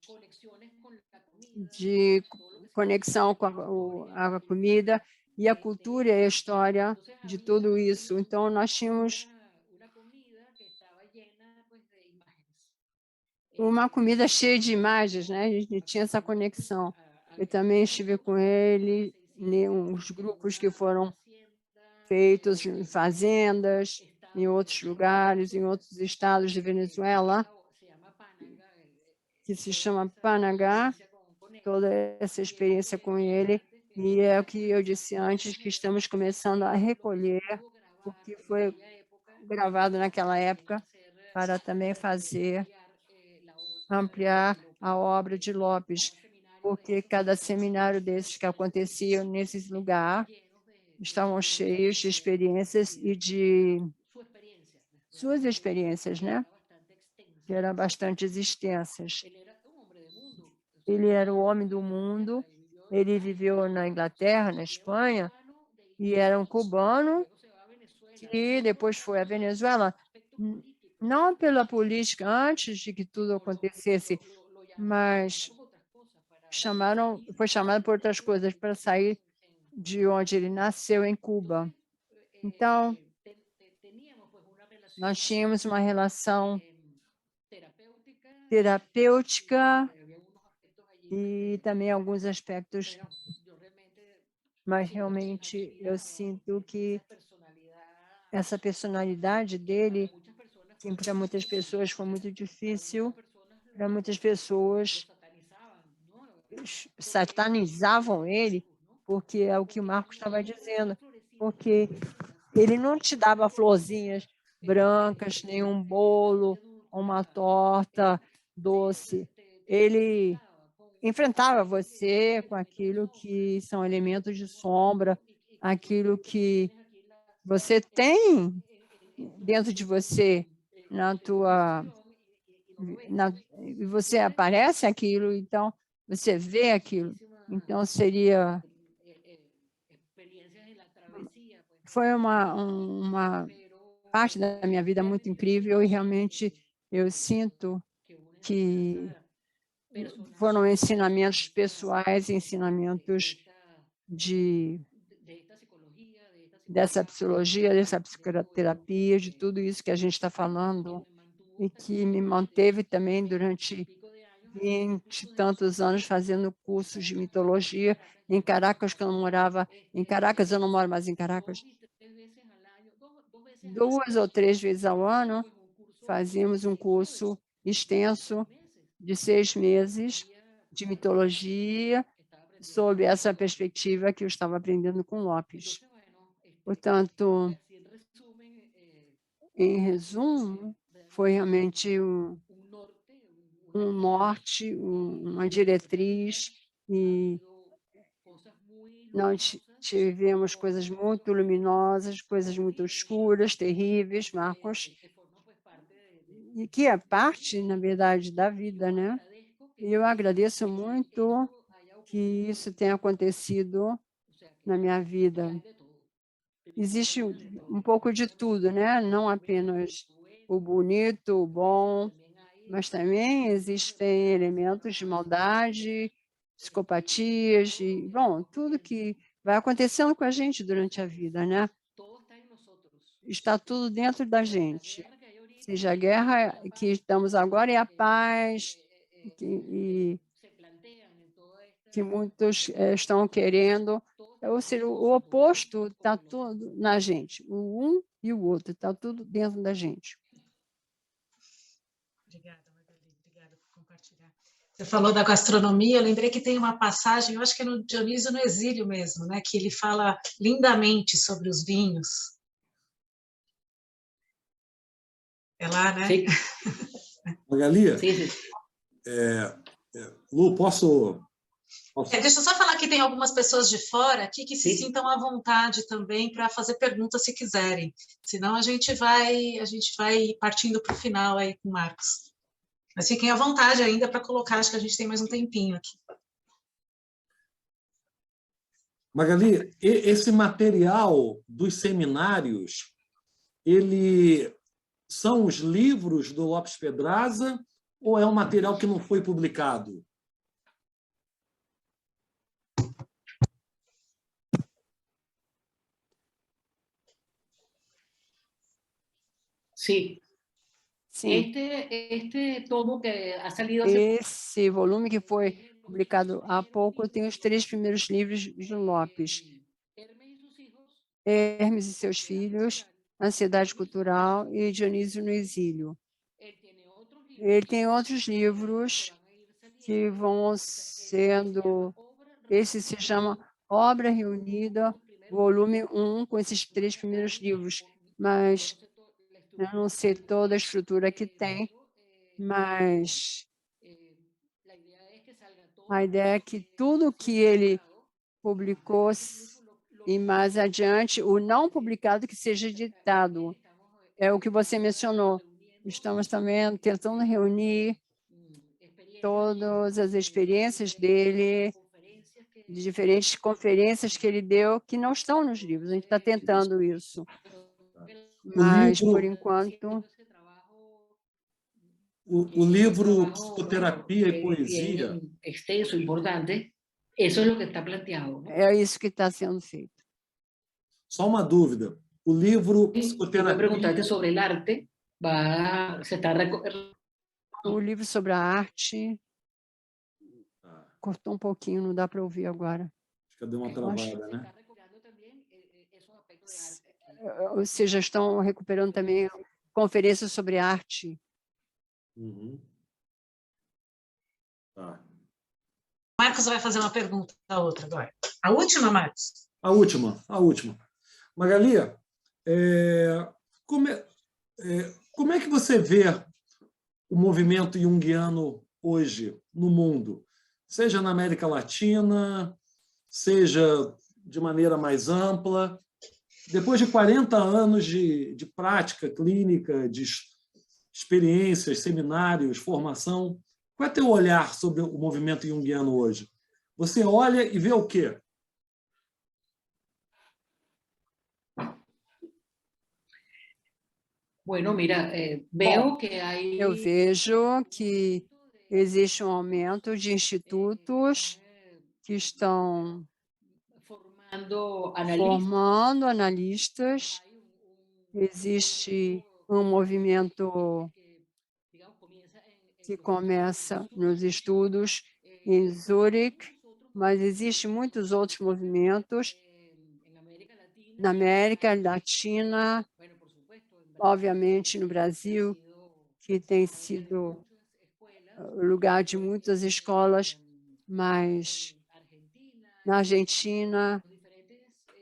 de conexão com a comida e a cultura e a história de tudo isso. Então, nós tínhamos uma comida cheia de imagens, né? A gente tinha essa conexão. Eu também estive com ele em uns grupos que foram feitos em fazendas, em outros lugares, em outros estados de Venezuela, que se chama Panagá, toda essa experiência com ele, e é o que eu disse antes, que estamos começando a recolher o que foi gravado naquela época, para também ampliar a obra de Lopes, porque cada seminário desses que aconteciam nesses lugares estavam cheios de experiências e de suas experiências, né? Que eram bastante extensas. Ele era o homem do mundo, ele viveu na Inglaterra, na Espanha, e era um cubano que depois foi à Venezuela, não pela política, antes de que tudo acontecesse, mas foi chamado por outras coisas para sair de onde ele nasceu, em Cuba. Então, nós tínhamos uma relação terapêutica e também alguns aspectos, mas realmente eu sinto que essa personalidade dele, que para muitas pessoas foi muito difícil, para muitas pessoas satanizavam ele, porque é o que o Marcos estava dizendo, porque ele não te dava florzinhas brancas, nem um bolo, uma torta doce. Ele enfrentava você com aquilo que são elementos de sombra, aquilo que você tem dentro de você, e você aparece aquilo, então você vê aquilo. Então foi uma parte da minha vida muito incrível e realmente eu sinto que foram ensinamentos pessoais, ensinamentos dessa psicologia, dessa psicoterapia, de tudo isso que a gente está falando, e que me manteve também durante 20 e tantos anos fazendo cursos de mitologia em Caracas, que eu não morava em Caracas, eu não moro mais em Caracas. 2 ou 3 vezes ao ano, fazíamos um curso extenso de 6 meses de mitologia, sob essa perspectiva que eu estava aprendendo com Lopes. Portanto, em resumo, foi realmente um norte, uma diretriz, e nós tivemos coisas muito luminosas, coisas muito escuras, terríveis, Marcos, e que é parte, na verdade, da vida, né? E eu agradeço muito que isso tenha acontecido na minha vida. Existe um pouco de tudo, né? Não apenas o bonito, o bom, mas também existem elementos de maldade, psicopatias, e, bom, tudo que vai acontecendo com a gente durante a vida, né? Está tudo dentro da gente. Seja a guerra que estamos agora e a paz, que muitos estão querendo. Ou seja, o oposto está tudo na gente. O um e o outro, está tudo dentro da gente. Obrigada, Magali. Obrigada por compartilhar. Você falou da gastronomia, eu lembrei que tem uma passagem, eu acho que é no Dionísio no Exílio mesmo, né, que ele fala lindamente sobre os vinhos. É lá, né? Magali, Sim, sim. Lu, posso... Deixa eu só falar que tem algumas pessoas de fora aqui que se sintam à vontade também para fazer perguntas se quiserem. Senão a gente vai partindo para o final aí com o Marcos. Mas fiquem à vontade ainda para colocar, acho que a gente tem mais um tempinho aqui. Magali, esse material dos seminários, são os livros do Lopes Pedraza ou é um material que não foi publicado? Sí. Sim. Este tomo que ha salido Esse volume que foi publicado há pouco tem os 3 primeiros livros de Lopes. Hermes e seus filhos, Ansiedade Cultural e Dionísio no Exílio. Ele tem outros livros que vão sendo... Esse se chama Obra Reunida, volume 1, com esses 3 primeiros livros. Mas eu não sei toda a estrutura que tem, mas a ideia é que tudo que ele publicou e mais adiante, o não publicado que seja editado. É o que você mencionou. Estamos também tentando reunir todas as experiências dele, de diferentes conferências que ele deu, que não estão nos livros. A gente está tentando isso. Mas, por enquanto... O livro Psicoterapia e Poesia... extenso, importante, isso é o que está planteado. É isso que está sendo feito. Só uma dúvida. O livro Psicoterapia... perguntaste sobre o arte, o livro sobre a arte... Cortou um pouquinho, não dá para ouvir agora. Acho que deu uma travada, né? Ou seja, estão recuperando também conferências sobre arte. Uhum. Tá. Marcos vai fazer uma pergunta, a outra agora. A última, Marcos? A última. Magali, como é que você vê o movimento junguiano hoje no mundo? Seja na América Latina, seja de maneira mais ampla. Depois de 40 anos de prática clínica, de experiências, seminários, formação, qual é teu olhar sobre o movimento junguiano hoje? Você olha e vê o quê? Bueno, mira, veo que hay... Eu vejo que existe um aumento de institutos que estão formando analistas. Existe um movimento que começa nos estudos em Zurique, mas existem muitos outros movimentos na América Latina, obviamente no Brasil, que tem sido lugar de muitas escolas, mas na Argentina,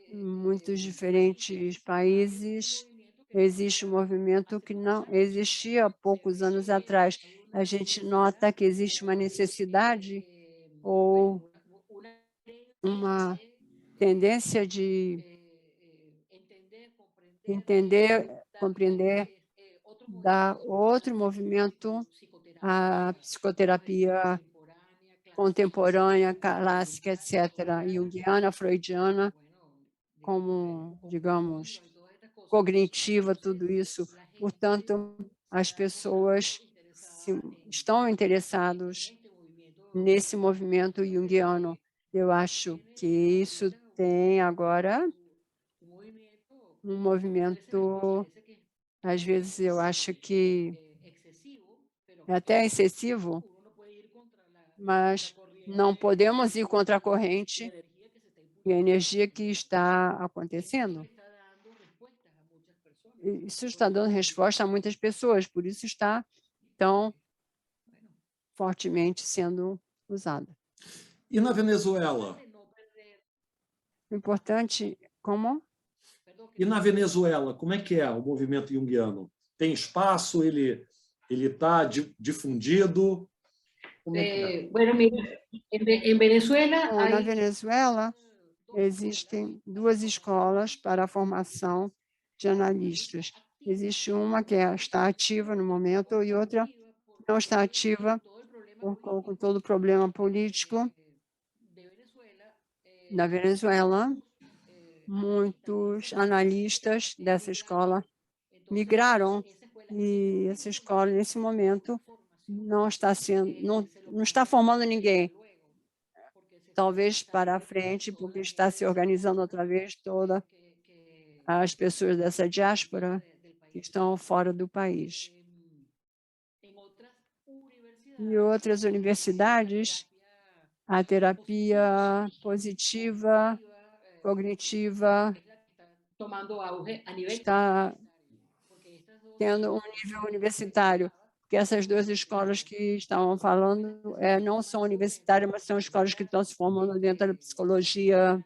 em muitos diferentes países, existe um movimento que não existia há poucos anos atrás. A gente nota que existe uma necessidade ou uma tendência de entender, compreender da outro movimento, a psicoterapia contemporânea, clássica, etc., junguiana, freudiana, como, digamos, cognitiva, tudo isso. Portanto, as pessoas estão interessadas nesse movimento junguiano. Eu acho que isso tem agora um movimento, às vezes eu acho que é até excessivo, mas não podemos ir contra a corrente e a energia que está acontecendo. Isso está dando resposta a muitas pessoas, por isso está tão fortemente sendo usado. E na Venezuela? O importante, como? E na Venezuela, como é que é o movimento junguiano? Tem espaço? Ele está difundido? Bueno, mira, en Venezuela Bom, na hay Venezuela, existem duas escolas para a formação de analistas. Existe uma que está ativa no momento e outra não está ativa com todo o problema político da Venezuela. Muitos analistas dessa escola migraram e essa escola, nesse momento, não está formando ninguém. Talvez para a frente, porque está se organizando outra vez todas as pessoas dessa diáspora que estão fora do país. Em outras universidades, a terapia positiva, cognitiva, tomando auge a nivel está tendo um nível universitário, porque essas duas escolas que estavam falando não são universitárias, mas são escolas que estão se formando dentro da psicologia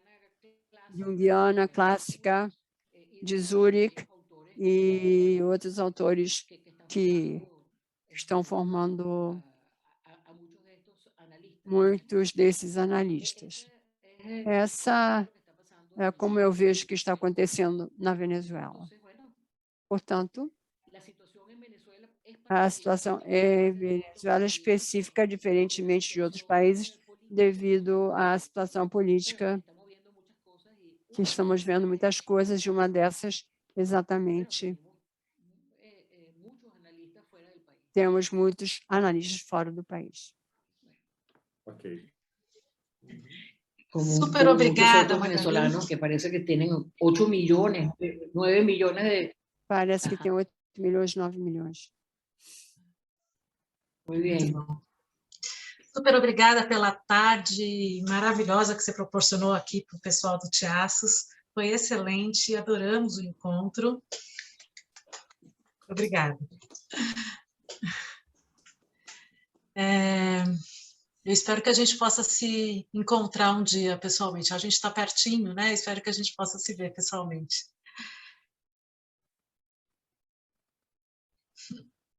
junguiana, clássica, de Zurich, e outros autores que estão formando muitos desses analistas. Essa é como eu vejo que está acontecendo na Venezuela. Portanto, a situação em Venezuela é específica, diferentemente de outros países, devido à situação política, que estamos vendo muitas coisas, e uma dessas, exatamente, temos muitos analistas fora do país. Ok. Super como obrigada, muchos otros venezolanos que parece que tienen 8 millones, 9 millones de... Parece que tem 8 milhões, 9 milhões. Muy bien. Super obrigada pela tarde maravilhosa que você proporcionou aqui para o pessoal do Tiaços. Foi excelente, adoramos o encontro. Obrigada. Eu espero que a gente possa se encontrar um dia pessoalmente. A gente está pertinho, né? Espero que a gente possa se ver pessoalmente.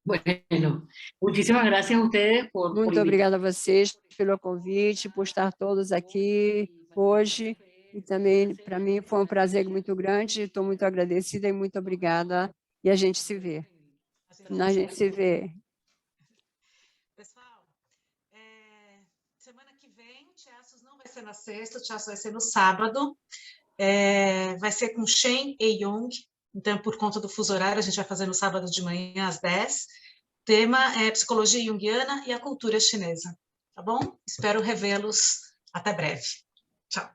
Bueno, muchísimas gracias a ustedes por Muito obrigada a vocês pelo convite, por estar todos aqui hoje. E também, para mim, foi um prazer muito grande. Estou muito agradecida e muito obrigada. E a gente se vê. A gente se vê. Pessoal, semana que vem, o Tiaços não vai ser na sexta, o Tiaços vai ser no sábado. Vai ser com Shen E-Young. Então, por conta do fuso horário, a gente vai fazer no sábado de manhã, às 10. O tema é Psicologia Junguiana e a Cultura Chinesa. Tá bom? Espero revê-los. Até breve. Tchau.